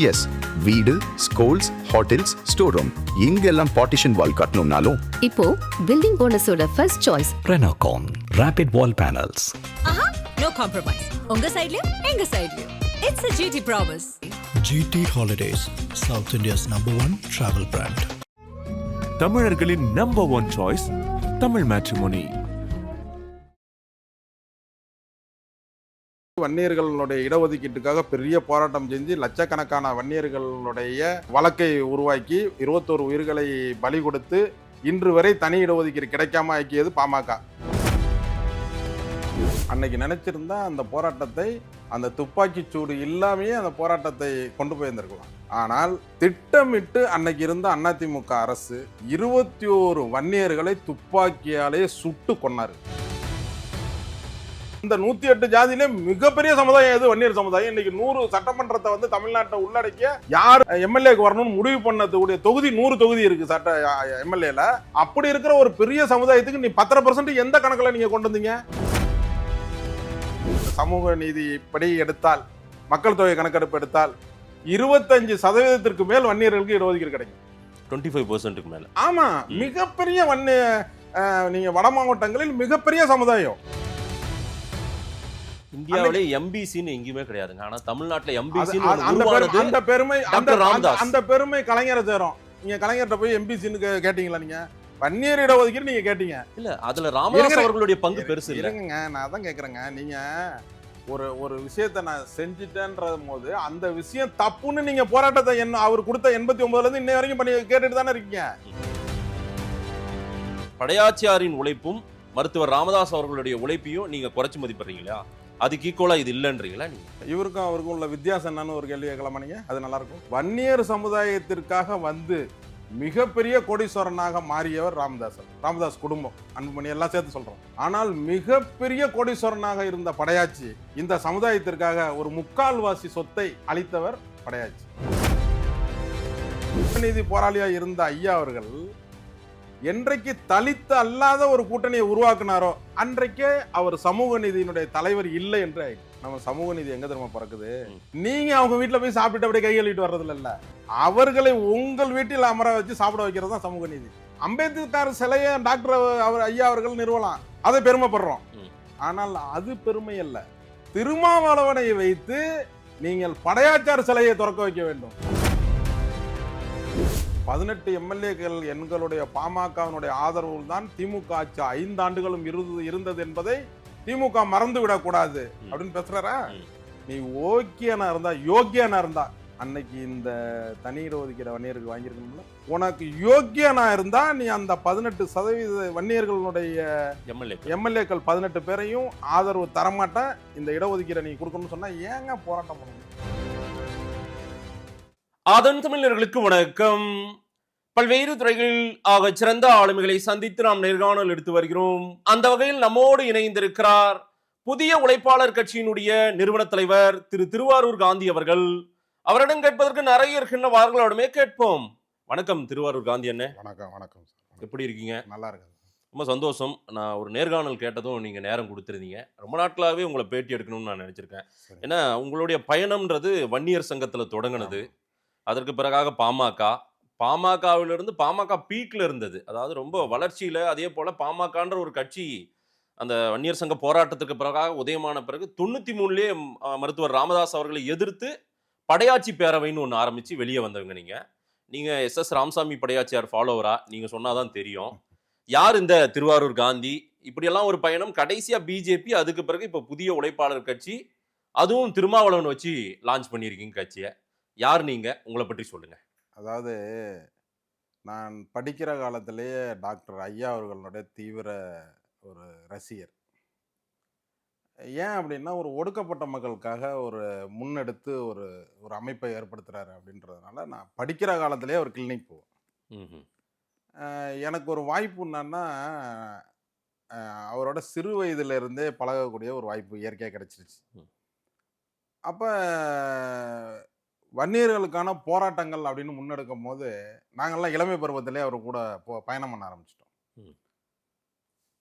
S, வீடு, schools, hotels, store room இங்கெல்லாம் partition wall கட்டணும்னாலும் இப்போ பில்டிங் ஓனர்ஸோட first choice Renocon Rapid Wall Panels. No compromise. உங்க சைடுலயும் எங்க சைடுலயும். It's a GT promise. GT Holidays, South India's #1 travel brand. தமிழர்களின் number one choice Tamil matrimony. வன்னியர்களுடைய இடஒதுக்கீட்டுக்காக பெரிய போராட்டம் செஞ்சு லட்சக்கணக்கான வன்னியர்களுடைய வழக்கை உருவாக்கி 21 உயிர்களை பலி கொடுத்து இன்று வரை தனி இடஒதுக்கீடு கிடைக்காம ஆக்கியது பாமக. அன்னைக்கு நினைச்சிருந்தா அந்த போராட்டத்தை அந்த துப்பாக்கி சூடு இல்லாமையே அந்த போராட்டத்தை கொண்டு போயிருந்திருக்கலாம். ஆனால் திட்டமிட்டு அன்னைக்கு இருந்த அதிமுக அரசு 21 வன்னியர்களை துப்பாக்கியாலே சுட்டு கொன்னாரு. இந்த 108 ஜாதியிலே மிகப்பெரிய சமுதாயம் எது? வன்னியர் சமுதாயம். இன்னைக்கு 100 சட்டமன்றத்தை வந்து தமிழ்நாட்டை உள்ளடக்கிய யார் எம்எல்ஏக்கு வரணும்னு முடிவு பண்ணக்கூடிய தொகுதி 100 தொகுதி இருக்கு சட்ட எம்எல்ஏல. அப்படி இருக்கிற ஒரு பெரிய சமுதாயத்துக்கு நீ 10% எந்த கணக்குல நீங்க கொண்டு வந்தீங்க? சமூக நீதி படி எடுத்தால், மக்கள் தொகை கணக்கெடுப்பு எடுத்தால் 25% மேல் வன்னியர்களுக்கு இடஒதுக்கீடு கிடைக்கும். 25% மேல. ஆமா, மிகப்பெரிய நீங்க வட மாவட்டங்களில் மிகப்பெரிய சமுதாயம். இந்தியாவிலே எம்பிசின்னு எங்கேயுமே கிடையாதுங்க. ஆனா தமிழ்நாட்டுல எம்பிசி அந்த பெருமை கலைஞரை சேரும். நீங்க கலைஞர்கிட்ட போய் எம்பிசின்னு கேட்டீங்களா? நீங்க வன்னியர் இடஒதுக்கீடு நீங்க கேட்டீங்க இல்ல? அதுல ராமதாஸ் அவர்களுடைய பங்கு பெருசு இல்லைங்க. நான் அதான் கேக்குறேங்க. நீங்க ஒரு விஷயத்த நான் செஞ்சுட்டேன்ற போது அந்த விஷயம் தப்புன்னு நீங்க போராட்டத்தை அவர் கொடுத்த 89ல இருந்து இன்னை வரைக்கும் பண்ணி கேட்டுட்டு தானே இருக்கீங்க. படையாச்சியாரின் உழைப்பும் மருத்துவர் ராமதாஸ் அவர்களுடைய உழைப்பையும் நீங்க குறைச்சு மதிப்பிடுறீங்களா? அதுக்கு ஈக்குவலா இது இல்லைன்றீங்களா? நீங்க இவருக்கும் அவருக்கும் உள்ள வித்தியாசம் என்னன்னு ஒரு கேள்வி கேட்கலாமா? நீங்க அது நல்லா இருக்கும். வன்னியர் சமுதாயத்திற்காக வந்து மிகப்பெரிய கோடீஸ்வரனாக மாறியவர் ராமதாஸ் குடும்பம், அன்புமணி எல்லாம் சேர்த்து சொல்றோம். ஆனால் மிகப்பெரிய கோடீஸ்வரனாக இருந்த படையாச்சி இந்த சமுதாயத்திற்காக ஒரு 3/4 சொத்தை அளித்தவர் படையாச்சி. நீதி போராளியா இருந்த ஐயா அவர்கள் என்றைக்கு தலித்த அல்லாத ஒரு கூட்டணியை உருவாக்குனாரோ அன்றைக்கே அவர் சமூக நீதியினுடைய தலைவர் இல்லை என்று. நம்ம சமூக நீதி எங்க தெரியுமா பிறக்குது? நீங்க அவங்க வீட்டுல போய் சாப்பிட்டு அப்படியே கை கழுவிட்டு வர்றதுல இல்ல, அவர்களை உங்கள் வீட்டில் அமர வச்சு சாப்பிட வைக்கிறது தான் சமூக நீதி. அம்பேத்கர் சிலைய டாக்டர் ஐயா அவர்கள் நிறுவலாம், அதை பெருமைப்படுறோம். ஆனால் அது பெருமை அல்ல. திருமாவளவனை வைத்து நீங்கள் படையாச்சார் சிலையை திறக்க வைக்க வேண்டும். 18 எம்எல்ஏக்கள் எங்களுடைய பாமகவினுடைய ஆதரவு தான் திமுக ஆட்சி 5 ஆண்டுகளும் இருந்தது என்பதை திமுக மறந்து விடக்கூடாது அப்படின்னு பேசுறாரா? நீ ஓக்கியனா இருந்தா, யோக்கியனா இருந்தா அன்னைக்கு இந்த தனி இடஒதுக்கீடு வன்னியருக்கு வாங்கியிருக்கணும்ல. உனக்கு யோக்கியனா இருந்தா நீ அந்த 18% வன்னியர்களுடைய எம்எல்ஏக்கள் 18 பேரையும் ஆதரவு தரமாட்டேன், இந்த இடஒதுக்கீடை நீ கொடுக்கணும்னு சொன்னா ஏங்க போராட்டம் பண்ணணும்? ஆதன் தமிழர்களுக்கு வணக்கம். பல்வேறு துறைகளில் ஆக சிறந்த ஆளுமைகளை சந்தித்து நாம் நேர்காணல் எடுத்து வருகிறோம். அந்த வகையில் நம்மோடு இணைந்திருக்கிறார் புதிய உழைப்பாளர் கட்சியினுடைய நிறுவன தலைவர் திரு திருவாரூர் காந்தி அவர்கள். அவரிடம் கேட்பதற்கு நிறைய இருக்கின்றவார்கள், அவரிடமே கேட்போம். வணக்கம் திருவாரூர் காந்தி அண்ணே. வணக்கம். வணக்கம். எப்படி இருக்கீங்க? நல்லா இருக்கு. ரொம்ப சந்தோஷம். நான் ஒரு நேர்காணல் கேட்டதும் நீங்க நேரம் கொடுத்துருந்தீங்க. ரொம்ப நாட்களாகவே உங்களை பேட்டி எடுக்கணும்னு நான் நினைச்சிருக்கேன். ஏன்னா உங்களுடைய பயணம்ன்றது வன்னியர் சங்கத்துல தொடங்கினது. அதற்கு பிறகாக பாமகவிலிருந்து பாமக பீக்ல இருந்தது, அதாவது ரொம்ப வளர்ச்சியில. அதே போல பாமகன்ற ஒரு கட்சி அந்த வன்னியர் சங்க போராட்டத்துக்கு பிறகாக உதயமான பிறகு 93லேயே மருத்துவர் ராமதாஸ் அவர்களை எதிர்த்து படையாச்சி பேரவைன்னு ஒன்று ஆரம்பிச்சு வெளியே வந்தவங்க. நீங்க எஸ் ராமசாமி படையாச்சியார் ஃபாலோவரா? நீங்க சொன்னாதான் தெரியும் யார் இந்த திருவாரூர் காந்தி. இப்படியெல்லாம் ஒரு பயணம். கடைசியா பிஜேபி, அதுக்கு பிறகு இப்போ புதிய உழைப்பாளர் கட்சி, அதுவும் திருமாவளவன் வச்சு லான்ச் பண்ணியிருக்கீங்க கட்சியை. யார் நீங்க? உங்களை பற்றி சொல்லுங்க. அதாவது நான் படிக்கிற காலத்திலேயே டாக்டர் ஐயா அவர்களுடைய தீவிர ஒரு ரசிகர். ஏன் அப்படின்னா, ஒரு ஒடுக்கப்பட்ட மக்களுக்காக ஒரு முன்னெடுத்து ஒரு ஒரு அமைப்பை ஏற்படுத்துறாரு அப்படின்றதுனால நான் படிக்கிற காலத்திலேயே ஒரு கிளினிக் போவேன். எனக்கு ஒரு வாய்ப்பு என்னன்னா, அவரோட சிறு வயதிலிருந்தே பழகக்கூடிய ஒரு வாய்ப்பு இயற்கையாக கிடைச்சிருச்சு. அப்போ வன்னியர்களுக்கான போராட்டங்கள் அப்படின்னு முன்னெடுக்கும் போது நாங்கள்லாம் இளமை பருவத்திலே அவர் கூட பயணம் பண்ண ஆரம்பிச்சிட்டோம்.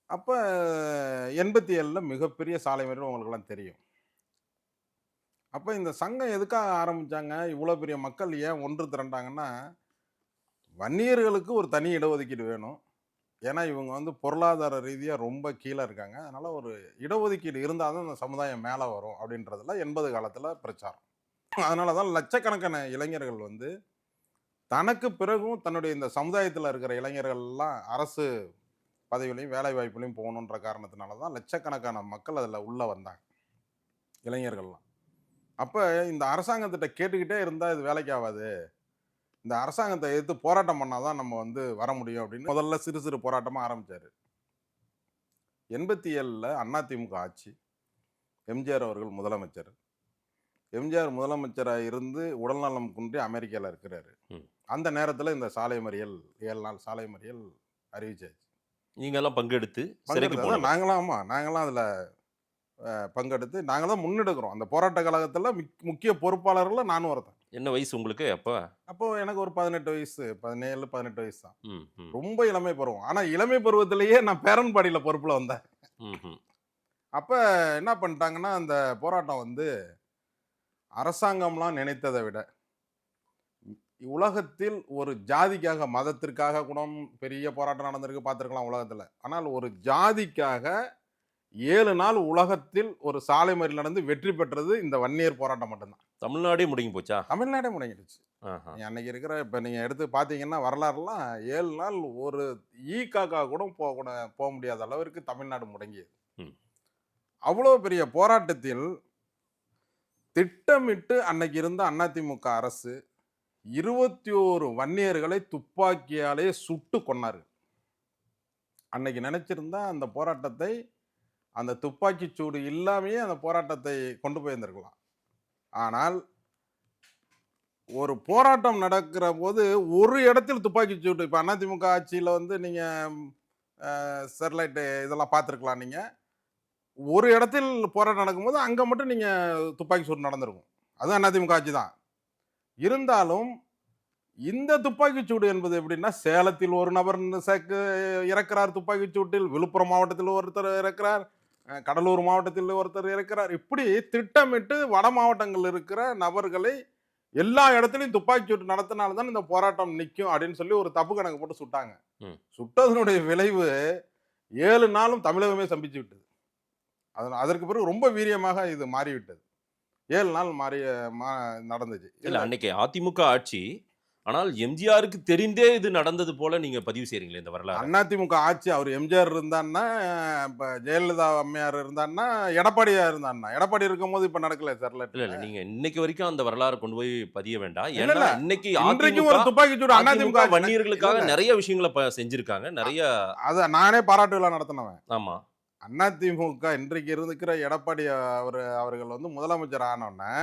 அப்போ 87ல் மிகப்பெரிய சாலை மறியல் உங்களுக்கெல்லாம் தெரியும். அப்போ இந்த சங்கம் எதுக்காக ஆரம்பிச்சாங்க, இவ்வளோ பெரிய மக்கள் ஏன் ஒன்று திரண்டாங்கன்னா, வன்னியர்களுக்கு ஒரு தனி இடஒதுக்கீடு வேணும். ஏன்னா இவங்க வந்து பொருளாதார ரீதியா ரொம்ப கீழே இருக்காங்க. அதனால ஒரு இடஒதுக்கீடு இருந்தால் தான் இந்த சமுதாயம் மேலே வரும் அப்படின்றதுல 80 காலத்தில் பிரச்சாரம். அதனால தான் லட்சக்கணக்கான இளைஞர்கள் வந்து தனக்கு பிறகும் தன்னுடைய இந்த சமுதாயத்தில் இருக்கிற இளைஞர்கள் எல்லாம் அரசு பதவிகளையும் வேலை வாய்ப்புலையும் போகணுன்ற காரணத்தினால தான் லட்சக்கணக்கான மக்கள் அதில் உள்ள வந்தாங்க, இளைஞர்கள்லாம். அப்போ இந்த அரசாங்கத்திட்ட கேட்டுக்கிட்டே இருந்தால் இது வேலைக்கு ஆகாது, இந்த அரசாங்கத்தை எதிர்த்து போராட்டம் பண்ணாதான் நம்ம வந்து வர முடியும் அப்படின்னு முதல்ல சிறு சிறு போராட்டமாக ஆரம்பிச்சாரு. 87ல் அதிமுக ஆட்சி, எம்ஜிஆர் அவர்கள் முதலமைச்சர். எம்ஜிஆர் முதலமைச்சராக இருந்து உடல்நலம் குன்றி அமெரிக்காவில் இருக்கிறாரு. அந்த நேரத்தில் இந்த சாலை மறியல் 7 நாள் சாலை மறியல் அறிவிச்சாச்சு. நீங்க எல்லாம் பங்கெடுத்து சிறைக்கு போனீங்க. நாங்களாம் அதில் பங்கெடுத்து நாங்கள் தான் முன்னெடுக்கிறோம். அந்த போராட்ட கழகத்தில் முக்கிய பொறுப்பாளர்கள் நானும் ஒருத்தன். என்ன வயசு உங்களுக்கு அப்ப? அப்போ எனக்கு ஒரு 18 வயசு, 17 18 வயசு தான். ம், ம், ரொம்ப இளமை பருவம். ஆனால் இளமை பருவத்திலேயே நான் பேரன்பாடியில் பொறுப்பில் வந்தேன். ம், ம். அப்போ என்ன பண்ணிட்டாங்கன்னா, அந்த போராட்டம் வந்து அரசாங்கம்லாம் நினைத்ததை விட உலகத்தில் ஒரு ஜாதிக்காக, மதத்திற்காக கூட பெரிய போராட்டம் நடந்திருக்கு, பார்த்துருக்கலாம் உலகத்தில். ஆனால் ஒரு ஜாதிக்காக 7 நாள் உலகத்தில் ஒரு சாலை மறியல் நடந்து வெற்றி பெற்றது இந்த வன்னியர் போராட்டம் மட்டும்தான். தமிழ்நாடே முடங்கி போச்சா? தமிழ்நாடே முடங்கிடுச்சு. ஆஹா. அன்னைக்கு இருக்கிற இப்போ நீங்கள் எடுத்து பார்த்தீங்கன்னா வரலாறுலாம் 7 நாள் ஒரு காக்கா கூட போக முடியாத அளவிற்கு தமிழ்நாடு முடங்கியது. ம். அவ்வளோ பெரிய போராட்டத்தில் திட்டமிட்டு அன்னைக்கு இருந்த அதிமுக அரசு 21 வன்னியர்களை துப்பாக்கியாலே சுட்டு கொன்னார்கள். அன்னைக்கு நினைச்சிருந்தா அந்த போராட்டத்தை, அந்த துப்பாக்கி சூடு இல்லாமையே அந்த போராட்டத்தை கொண்டு போயிருந்திருக்கலாம். ஆனால் ஒரு போராட்டம் நடக்கிற போது ஒரு இடத்தில் துப்பாக்கி சூடு, இப்போ அதிமுக ஆட்சியில் வந்து நீங்கள் ஸ்டெர்லைட்டு இதெல்லாம் பார்த்துருக்கலாம். நீங்கள் ஒரு இடத்தில் போராட்டம் நடக்கும்போது அங்கே மட்டும் நீங்கள் துப்பாக்கி சூடு நடந்திருக்கும். அதுவும் அதிமுக ஆட்சி தான். இருந்தாலும் இந்த துப்பாக்கி சூடு என்பது எப்படின்னா, சேலத்தில் ஒரு நபர் இறக்கிறார் துப்பாக்கி சூட்டில், விழுப்புரம் மாவட்டத்தில் ஒருத்தர் இறக்கிறார், கடலூர் மாவட்டத்தில் ஒருத்தர் இறக்கிறார். இப்படி திட்டமிட்டு வட மாவட்டங்கள் இருக்கிற நபர்களை எல்லா இடத்துலையும் துப்பாக்கி சூட்டு நடத்தினால்தான் இந்த போராட்டம் நிற்கும் அப்படின்னு சொல்லி ஒரு தப்பு கணக்கு போட்டு சுட்டாங்க. சுட்டதனுடைய விளைவு 7 நாளும் தமிழகமே சம்பிச்சு விட்டது. அதற்கு பிறகு ரொம்ப வீரியமாக இது மாறிவிட்டது. 7 நாள் நடந்துச்சு. இல்ல அன்னைக்கு அதிமுக ஆட்சி, ஆனால் எம்ஜிஆருக்கு தெரிந்தே இது நடந்தது போல நீங்க பதிவு செய்றீங்களே இந்த வரலாறு. அதிமுக ஆட்சி, அவர் எம்ஜிஆர் இருந்தான்னா, இப்ப ஜெயலலிதா அம்மையார் இருந்தான்னா, எடப்பாடியா இருந்தான்னா, எடப்பாடி இருக்கும்போது இப்ப நடக்கல சார். இல்ல நீங்க இன்னைக்கு வரைக்கும் அந்த வரலாறு கொண்டு போய் பதிய வேண்டாம். இல்ல, ஏன்னா இல்ல. இன்னைக்கு இன்றைக்கும் ஒரு துப்பாக்கி சூடு அதிமுக வன்னியர்களுக்காக நிறைய விஷயங்களை செஞ்சிருக்காங்க. நிறைய அத நானே பாராட்டு விழா நடத்தினவன். ஆமா. அதிமுக இன்றைக்கு இருக்கிற எடப்பாடி அவர்கள் வந்து முதலமைச்சர் ஆனோடனே,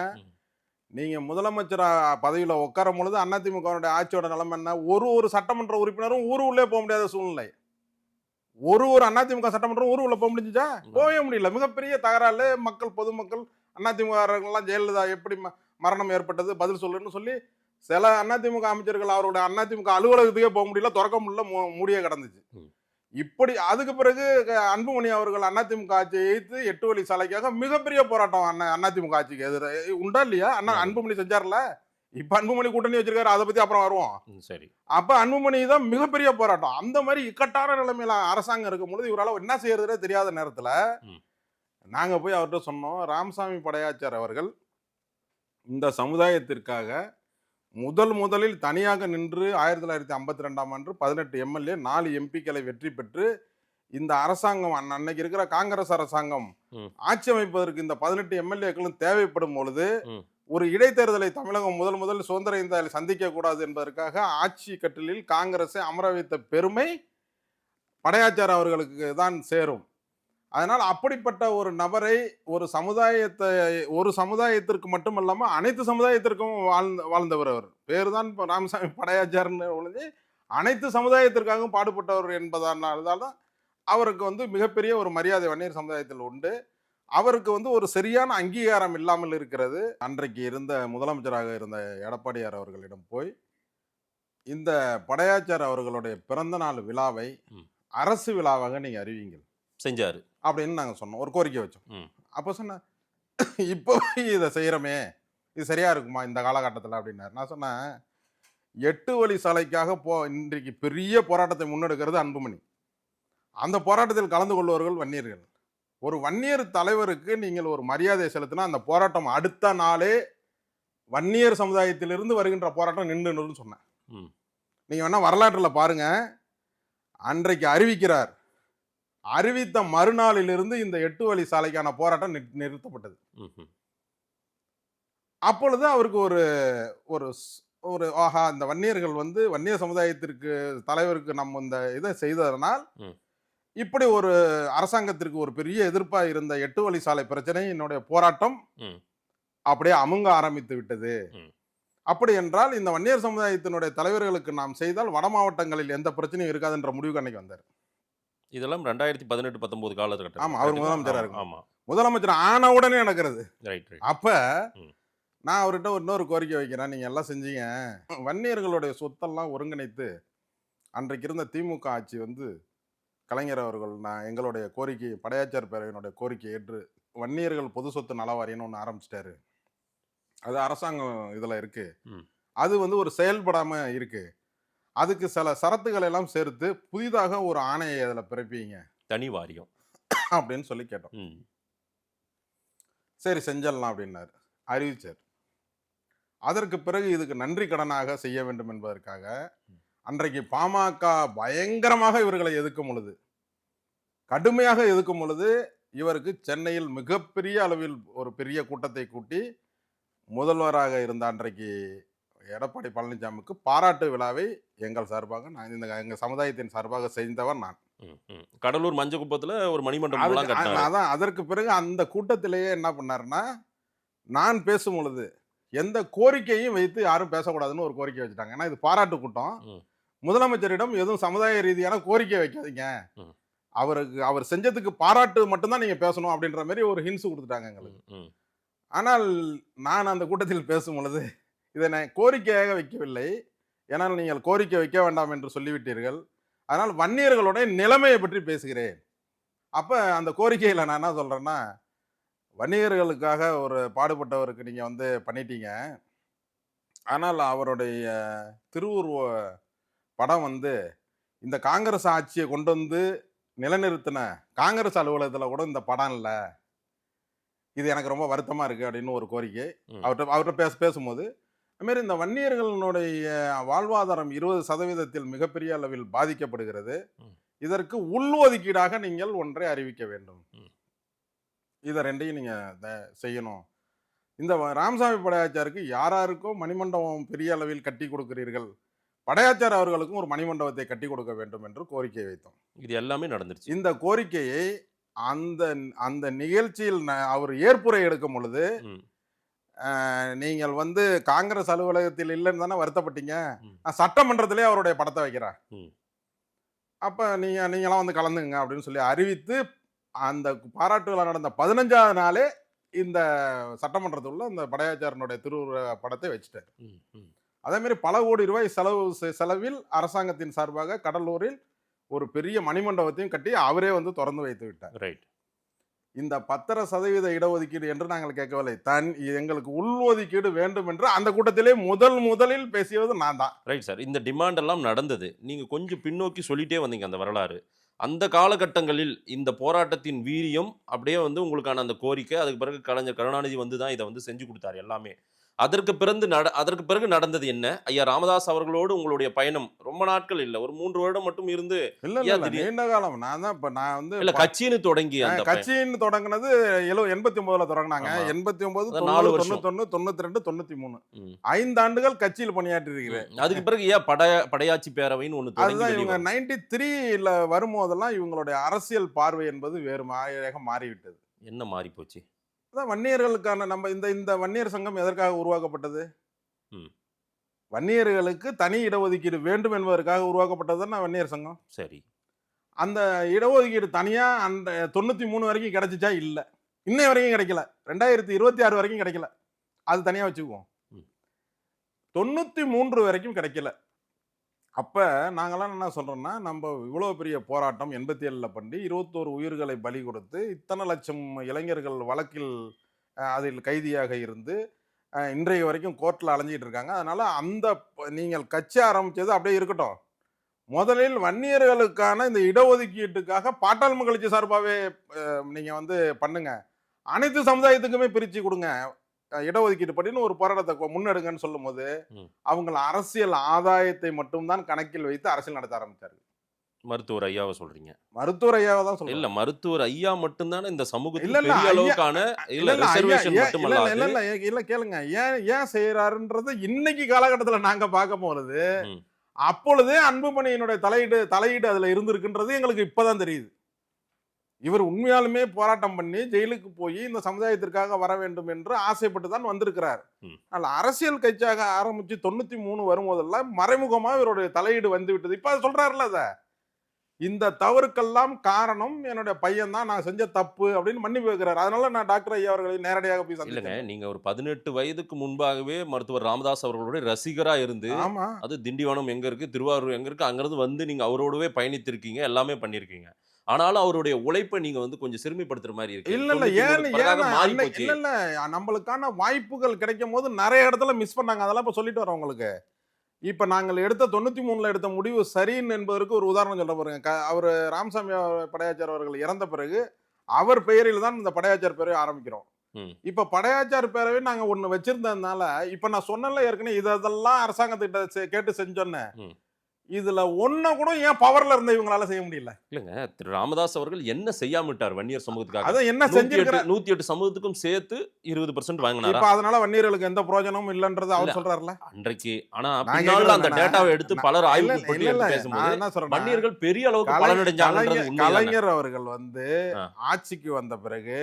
நீங்க முதலமைச்சர் பதவியில உட்காரும் பொழுது அதிமுகவுடைய ஆட்சியோட நிலைமை என்ன? ஒரு சட்டமன்ற உறுப்பினரும் ஊரு உள்ளே போக முடியாத சூழ்நிலை. ஒரு அதிமுக சட்டமன்றம் ஊரு உள்ள போக முடிஞ்சுச்சா? போகவே முடியல. மிகப்பெரிய தகராறு. மக்கள், பொதுமக்கள், அதிமுக ஜெயலலிதா எப்படி மரணம் ஏற்பட்டது பதில் சொல்லுன்னு சொல்லி சில அதிமுக அமைச்சர்கள் அவருடைய அதிமுக அலுவலகத்துக்கே போக முடியல, திறக்க முடியல, மூடியே கிடந்துச்சு. இப்படி அதுக்கு பிறகு அன்புமணி அவர்கள் அதிமுக ஆட்சியை எதிர்த்து 8 வழி சாலைக்காக மிகப்பெரிய போராட்டம் அதிமுக ஆட்சிக்கு எதிராக உண்டா இல்லையா? அன்புமணி செஞ்சார்ல. இப்ப அன்புமணி கூட்டணி வச்சிருக்காரு, அதை பத்தி அப்புறம் வருவோம். சரி. அப்ப அன்புமணி தான் மிகப்பெரிய போராட்டம். அந்த மாதிரி இக்கட்டான நிலைமையில அரசாங்கம் இருக்கும் பொழுது இவரால் என்ன செய்யறதே தெரியாத நேரத்துல நாங்க போய் அவர்கிட்ட சொன்னோம், ராமசாமி படையாச்சார் அவர்கள் இந்த சமுதாயத்திற்காக முதலில் தனியாக நின்று 1952ஆம் ஆண்டு 18 எம்எல்ஏ 4 எம்பிக்களை வெற்றி பெற்று இந்த அரசாங்கம் அன்னைக்கு இருக்கிற காங்கிரஸ் அரசாங்கம் ஆட்சி அமைப்பதற்கு இந்த 18 எம்எல்ஏக்களும் தேவைப்படும் பொழுது ஒரு இடைத்தேர்தலை தமிழகம் முதல் சுதந்திர இந்தியாவில் சந்திக்க கூடாது என்பதற்காக ஆட்சி கட்டிலில் காங்கிரஸை அமர வைத்த பெருமை படையாச்சார் அவர்களுக்கு தான் சேரும். அதனால் அப்படிப்பட்ட ஒரு நபரை ஒரு சமுதாயத்திற்கு மட்டுமல்லாமல் அனைத்து சமுதாயத்திற்கும் வாழ்ந்தவர். அவர் பேர் தான் ராமசாமி படையாச்சார்னு ஒழிஞ்சு அனைத்து சமுதாயத்திற்காகவும் பாடுபட்டவர் என்பதனால்தான் அவருக்கு வந்து மிகப்பெரிய ஒரு மரியாதை வன்னியர் சமுதாயத்தில் உண்டு. அவருக்கு வந்து ஒரு சரியான அங்கீகாரம் இல்லாமல் இருக்கிறது. அன்றைக்கு இருந்த முதலமைச்சராக இருந்த எடப்பாடியார் அவர்களிடம் போய் இந்த படையாச்சார் அவர்களுடைய பிறந்த நாள் விழாவை அரசு விழாவாக நீங்க அறிவிங்கள் செஞ்சாரு அப்படின்னு நாங்கள் சொன்னோம். ஒரு கோரிக்கை வச்சோம். அப்போ சொன்ன இப்போ இதை செய்கிறோமே, இது சரியா இருக்குமா இந்த காலகட்டத்தில் அப்படின்னாரு. நான் சொன்னேன், 8 வழி சாலைக்காக இன்றைக்கு பெரிய போராட்டத்தை முன்னெடுக்கிறது அன்புமணி. அந்த போராட்டத்தில் கலந்து கொள்பவர்கள் வன்னியர்கள். ஒரு வன்னியர் தலைவருக்கு நீங்கள் ஒரு மரியாதை செலுத்தினா அந்த போராட்டம் அடுத்த நாளே வன்னியர் சமுதாயத்திலிருந்து வருகின்ற போராட்டம் நின்றுன்னு சொன்னேன். ம். நீங்க வேணா வரலாற்றில் பாருங்க, அன்றைக்கு அறிவிக்கிறார், அறிவித்த மறுநாளிலிருந்து இந்த 8 வழி சாலைக்கான போராட்டம் நிறுத்தப்பட்டது. ம்ஹும். அப்பொழுது அவருக்கு ஒரு ஒரு ஒரு ஆஹா, இந்த வன்னியர்கள் வந்து வன்னியர் சமுதாயத்திற்கு தலைவருக்கு நம்ம இந்த இதை செய்ததனால் ம். இப்படி ஒரு அரசாங்கத்திற்கு ஒரு பெரிய எதிர்ப்பா இருந்த 8 வழி சாலை பிரச்சனை என்னுடைய போராட்டம் ம். அப்படியே அமுங்க ஆரம்பித்து விட்டது. ம். அப்படி என்றால் இந்த வன்னியர் சமுதாயத்தினுடைய தலைவர்களுக்கு நாம் செய்தால் வட மாவட்டங்களில் எந்த பிரச்சனையும் இருக்காதுன்ற முடிவுக்கு அன்னைக்கு வந்தார். இதெல்லாம் 2018-19 காலகட்டம். ஆமா, அவர் முதலமைச்சரா இருக்கும். ஆமா. முதலமைச்சர் ஆன உடனே நடக்கிறது. Right right. அப்ப ம். நான் அவர்கிட்ட இன்னொரு கோரிக்கை வைக்கிறேன். நீங்க எல்லாம் செஞ்சீங்க, வன்னியர்களுடைய சொத்தெல்லாம் ஒருங்கிணைத்து அன்றைக்கு இருந்த திமுக ஆட்சி வந்து கலைஞர் அவர்கள் எங்களுடைய கோரிக்கை, படையாச்சார் பேரவையினுடைய கோரிக்கை ஏற்று வன்னியர்கள் பொது சொத்து நல வாரியம்னு ஒன்று ஆரம்பிச்சிட்டாரு. அது அரசாங்கம் இதுல இருக்கு. ம். அது வந்து ஒரு செயல்படாம இருக்கு. அதுக்கு சில சரத்துக்களை எல்லாம் சேர்த்து புதிதாக ஒரு ஆணையை அதுல பிறப்பீங்க தனி வாரியம் அப்படின்னு சொல்லி கேட்டோம். ம். சரி செஞ்சிடலாம் அப்படின்னாரு, அறிவிச்சார். அதற்கு பிறகு இதுக்கு நன்றி கடனாக செய்ய வேண்டும் என்பதற்காக அன்றைக்கு பாமக பயங்கரமாக இவர்களை எதிர்க்கும் பொழுது, கடுமையாக எதிர்க்கும் பொழுது, இவருக்கு சென்னையில் மிகப்பெரிய அளவில் ஒரு பெரிய கூட்டத்தை கூட்டி முதல்வராக இருந்த அன்றைக்கு எடப்பாடி பழனிசாமிக்கு பாராட்டு விழாவை எங்கள் சார்பாக எங்கள் சமுதாயத்தின் சார்பாக செய்தவன் நான். ம். ம். கடலூர் மஞ்சக்குப்பத்துல ஒரு மணிமண்டபம் கட்டினாரு. அதான் அதற்கு பிறகு அந்த கூட்டத்திலேயே என்ன பண்ணாருன்னா, நான் பேசும் பொழுது எந்த கோரிக்கையும் வைத்து யாரும் பேசக்கூடாதுன்னு ஒரு கோரிக்கை வச்சுட்டாங்க. ஏன்னா இது பாராட்டு கூட்டம். ம். முதலமைச்சரிடம் எதுவும் சமுதாய ரீதியான கோரிக்கை வைக்காதீங்க, ம். அவர் செஞ்சதுக்கு பாராட்டு மட்டும்தான் நீங்க பேசணும் அப்படின்ற மாதிரி ஒரு ஹின்ஸ் கொடுத்துட்டாங்க எங்களுக்கு. ம். ம். ஆனால் நான் அந்த கூட்டத்தில் பேசும் பொழுது இதை நான் கோரிக்கையாக வைக்கவில்லை, ஏன்னால் நீங்கள் கோரிக்கை வைக்க வேண்டாம் என்று சொல்லிவிட்டீர்கள், அதனால் வன்னியர்களுடைய நிலைமையை பற்றி பேசுகிறேன். அப்ப அந்த கோரிக்கையில் நான் என்ன சொல்றேன்னா, வன்னியர்களுக்காக ஒரு பாடுபட்டவருக்கு நீங்க வந்து பண்ணிட்டீங்க, ஆனால் அவருடைய திருவுருவ படம் வந்து இந்த காங்கிரஸ் ஆட்சியை கொண்டு வந்து நிலைநிறுத்தின காங்கிரஸ் அலுவலகத்தில் கூட இந்த படம் இல்லை, இது எனக்கு ரொம்ப வருத்தமா இருக்கு அப்படின்னு ஒரு கோரிக்கை ம். அவர்கிட்ட பேசும்போது, அதுமாரி இந்த வன்னியர்களுடைய வாழ்வாதாரம் 20% மிகப்பெரிய அளவில் பாதிக்கப்படுகிறது. ம். இதற்கு உள்ஒதுக்கீடாக நீங்கள் ஒன்றை அறிவிக்க வேண்டும். ம். இதை ரெண்டையும் நீங்க செய்யணும். இந்த ராமசாமி படையாச்சாருக்கு யாராருக்கோ மணிமண்டபம் பெரிய அளவில் கட்டி கொடுக்கிறீர்கள், படையாச்சார் அவர்களுக்கும் ஒரு மணிமண்டபத்தை கட்டி கொடுக்க வேண்டும் என்று கோரிக்கை வைத்தோம். இது எல்லாமே நடந்துருச்சு. இந்த கோரிக்கையை அந்த அந்த நிகழ்ச்சியில் அவர் ஏற்புரை எடுக்கும் பொழுது, ம். நீங்கள் வந்து காங்கிரஸ் அலுவலகத்தில் இல்லைன்னு தானே வருத்தப்பட்டீங்க, ம். நான் சட்டமன்றத்திலே அவருடைய படத்தை வைக்கிறேன், ம். அப்ப நீங்களாம் வந்து கலந்துங்க அப்படின்னு சொல்லி அறிவித்து அந்த பாராட்டு விழா நடந்த 15வது நாளே இந்த சட்டமன்றத்துள்ள இந்த படையாச்சாரனுடைய திருவுருவ படத்தை வச்சுட்டார். ம். ம். அதே மாதிரி பல கோடி ரூபாய் செலவில் அரசாங்கத்தின் சார்பாக கடலூரில் ஒரு பெரிய மணிமண்டபத்தையும் கட்டி அவரே வந்து திறந்து வைத்து விட்டார். ரைட். இந்த 10% இடஒதுக்கீடு என்று நாங்கள் கேட்கவில்லை, எங்களுக்கு உள்ஒதுக்கீடு வேண்டும் என்று அந்த கூட்டத்திலே முதலில் பேசியது நான் தான். Right sir. இந்த டிமாண்ட் எல்லாம் நடந்தது. நீங்க கொஞ்சம் பின்னோக்கி சொல்லிட்டே வந்தீங்க அந்த வரலாறு. அந்த காலகட்டங்களில் இந்த போராட்டத்தின் வீரியம் அப்படியே வந்து உங்களுக்கான அந்த கோரிக்கை, அதுக்கு பிறகு கலைஞர் கருணாநிதி வந்து தான் இதை வந்து செஞ்சு கொடுத்தாரு எல்லாமே. அதற்கு பிறகு நடந்தது என்ன? ஐயா ராமதாஸ் அவர்களோடு உங்களுடைய பயணம் ரொம்ப நாட்கள் இல்ல, ஒரு 3 வருடம் மட்டும் இருந்து இல்ல நீண்ட காலம். நான் வந்து இல்ல கட்சின்னு தொடங்கி அந்த கட்சின்னு தொடங்கினது 89ல தொடங்கினாங்க. 89, 90, 91, 92, 93 5 ஆண்டுகள் கட்சியில் பணியாற்றி இருக்கிறேன். அதுக்கு பிறகு ஏன் படையாச்சி பேரவைன்னு ஒண்ணு அதுதான் இவங்க 93ல வரும்போதெல்லாம் இவங்களுடைய அரசியல் பார்வை என்பது வேறு மாதிரியாக மாறிவிட்டது. என்ன மாறி போச்சு? அதான் வன்னியர்களுக்கான நம்ம இந்த வன்னியர் சங்கம் எதற்காக உருவாக்கப்பட்டது? வன்னியர்களுக்கு தனி இடஒதுக்கீடு வேண்டும் என்பதற்காக உருவாக்கப்பட்டது தான் வன்னியர் சங்கம். சரி. அந்த இடஒதுக்கீடு தனியா அந்த 93 வரைக்கும் கிடைச்சிச்சா? இல்ல, இன்னை வரைக்கும் கிடைக்கல. 2026 வரைக்கும் கிடைக்கல. அது தனியா வச்சுக்குவோம். 93 வரைக்கும் கிடைக்கல. அப்ப நாங்கெல்லாம் என்ன சொல்றோம்னா, நம்ம இவ்வளவு பெரிய போராட்டம் 87ல பண்ணி 21 உயிர்களை பலி கொடுத்து இத்தனை லட்சம் இளைஞர்கள் வழக்கில் அதில் கைதியாக இருந்து இன்றைய வரைக்கும் கோர்ட்டில் அலைஞ்சிட்டு இருக்காங்க. அதனால நீங்கள் கட்சி ஆரம்பிச்சது அப்படியே இருக்கட்டும். முதலில் வன்னியர்களுக்கான இந்த இடஒதுக்கீட்டுக்காக பாட்டாளி மக்கள் கட்சி சார்பாகவே நீங்க வந்து பண்ணுங்க. அனைத்து சமுதாயத்துக்குமே பிரிச்சு கொடுங்க இடஒதுக்கீடு படின்னு ஒரு போராட்டத்தை முன்னெடுங்கன்னு சொல்லும் போது அவங்க அரசியல் ஆதாயத்தை மட்டும்தான் கணக்கில் வைத்து அரசியல் நடத்த ஆரம்பிச்சார்கள். மருத்துவர் ஐயாவை சொல்றீங்க? மருத்துவர் ஐயாவை தான் சொல்றேன். இல்ல, மருத்துவர் ஐயா மட்டும்தானே இந்த சமூகத்தில் இல்ல, இல்ல, பெரிய ஐயா- அளவுக்கான இல்ல, இல்ல, ரிசர்வேஷன் ஐயா, மட்டுமல்லாது. இல்ல, கேளுங்க. ஏன் செய்யறாருன்றது இன்னைக்கு காலகட்டத்துல நாங்க பார்க்க போறது, ம். அப்பொழுதே அன்புமணியினுடைய தலையீடு அதுல இருந்திருக்குன்றது எங்களுக்கு இப்பதான் தெரியுது. இவர் உண்மையாலுமே போராட்டம் பண்ணி ஜெயிலுக்கு போய் இந்த சமுதாயத்திற்காக வர வேண்டும் என்று ஆசைப்பட்டு தான் வந்திருக்கிறார். அதனால அரசியல் கட்சியாக ஆரம்பிச்சு 93 வரும்போதெல்லாம் மறைமுகமா இவருடைய தலையீடு வந்து விட்டது. இப்ப அது சொல்றாருல, அத இந்த தவறுக்கெல்லாம் காரணம் என்னுடைய பையன் தான், நான் செஞ்ச தப்பு அப்படின்னு மன்னிப்பு வைக்கிறார். அதனால நான் டாக்டர் ஐயா அவர்களை நேரடியாக போய் இல்லைங்க, சந்திச்சேன். நீங்க ஒரு 18 வயதுக்கு முன்பாகவே மருத்துவர் ராமதாஸ் அவர்களுடைய ரசிகரா இருந்து, ஆமா, அது திண்டிவனம் எங்க இருக்கு, திருவாரூர் எங்க இருக்கு, அங்கிருந்து வந்து நீங்க அவரோடவே பயணித்திருக்கீங்க, எல்லாமே பண்ணிருக்கீங்க. ஆனாலும் அவருடைய உழைப்பை நீங்க வந்து கொஞ்சம் சிறுமைப்படுத்துற மாதிரி இருக்கு. இல்ல 93 பிறகாக மாறி போச்சு. இல்ல நம்மளுக்கான வாய்ப்புகள் கிடைக்கும் போது நிறைய இடத்துல மிஸ் பண்ணாங்க. அதெல்லாம் இப்ப சொல்லிட்டு வரோம் உங்களுக்கு. இப்ப நாங்கள் எடுத்த 93ல எடுத்த முடிவு சரின்னு என்பதற்கு ஒரு உதாரணம் சொல்ல பாருங்க. அவர் ராமசாமி படையாச்சார் அவர்கள் இறந்த பிறகு அவர் பெயரில் தான் இந்த படையாச்சார் பேரவை ஆரம்பிக்கிறோம். இப்ப படையாச்சார் பேரவை நாங்க ஒண்ணு வச்சிருந்ததுனால இப்ப நான் சொன்னல ஏற்கனவே இதெல்லாம் அரசாங்கத்திட்ட கேட்டு செஞ்சோன்னு, இதுல ஒன்ன கூட ஏன் பவர்ல இருந்த இவங்களால செய்ய முடியல? இல்லங்க, திரு ராமதாஸ் அவர்கள் என்ன செய்யாம விட்டார் வன்னியர் சமூகத்துக்காக? அதான் என்ன செஞ்சிருக்கிற 108 சமூகத்துக்கும் சேர்த்து 20% வாங்கினாரா? இப்ப அதனால வன்னியர்களுக்கு எந்த பிரயோஜனமும் இல்லன்றது அவர் சொல்றாருல அன்றைக்கு. ஆனா நான் பின்னால அந்த கேக்குறேன் டேட்டாவை எடுத்து பலர் இல்ல, ஆய்வுக்கு போட்டு இல்ல, எடுத்து நான் பேசும்போது என்ன சொல்றேன்னா, வன்னியர்கள் பெரிய அளவுக்கு பலனடைஞ்சாங்கன்றது உண்மைதானே? கலைஞர் அவர்கள் வந்து ஆட்சிக்கு வந்த பிறகு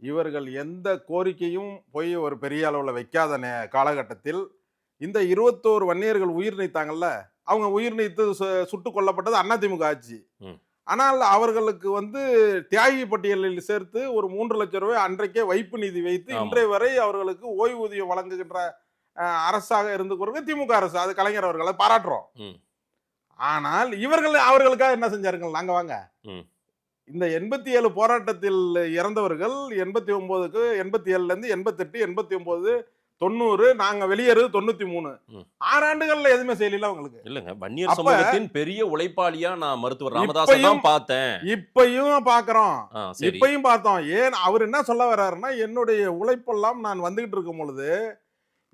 இவர்கள் எந்த கோரிக்கையும் போய் ஒரு பெரிய அளவுல வைக்காத காலகட்டத்தில் இந்த 21 வன்னியர்கள் உயிர் நீத்தாங்கல்ல, அவங்க உயிர் நீத்து சுட்டுக் கொல்லப்பட்டது அதிமுக ஆட்சி. ஆனால் அவர்களுக்கு வந்து தியாகி பட்டியலில் சேர்த்து ஒரு 3 லட்சம் ரூபாய் அன்றைக்கே வைப்பு நிதி வைத்து இன்றைய வரை அவர்களுக்கு ஓய்வூதியம் வழங்குகின்ற அரசாக இருந்து கொண்டு திமுக அரசு. அது கலைஞர் அவர்களை பாராட்டுறோம். ஆனால் அவர்களுக்காக என்ன செஞ்சார்கள்? நாங்க வாங்க, இந்த 87 போராட்டத்தில் இறந்தவர்கள் 89க்கு 87ல இருந்து 88 89 90 நாங்க வெளியேறது 93 6 ஆண்டுகள்ல எதுவுமே செய்யல அவங்களுக்கு. இல்லங்க, வன்னியர் சமூகத்தின் பெரிய உழைப்பாளியா நான் மருத்துவர் ராமதாஸை தான் பார்த்தேன். இப்பயும் பாக்குறோம், இப்பயும் பார்த்தோம். ஏன் அவர் என்ன சொல்ல வர்றாருன்னா, என்னுடைய உழைப்பெல்லாம் நான் வந்துகிட்டு இருக்கும் பொழுது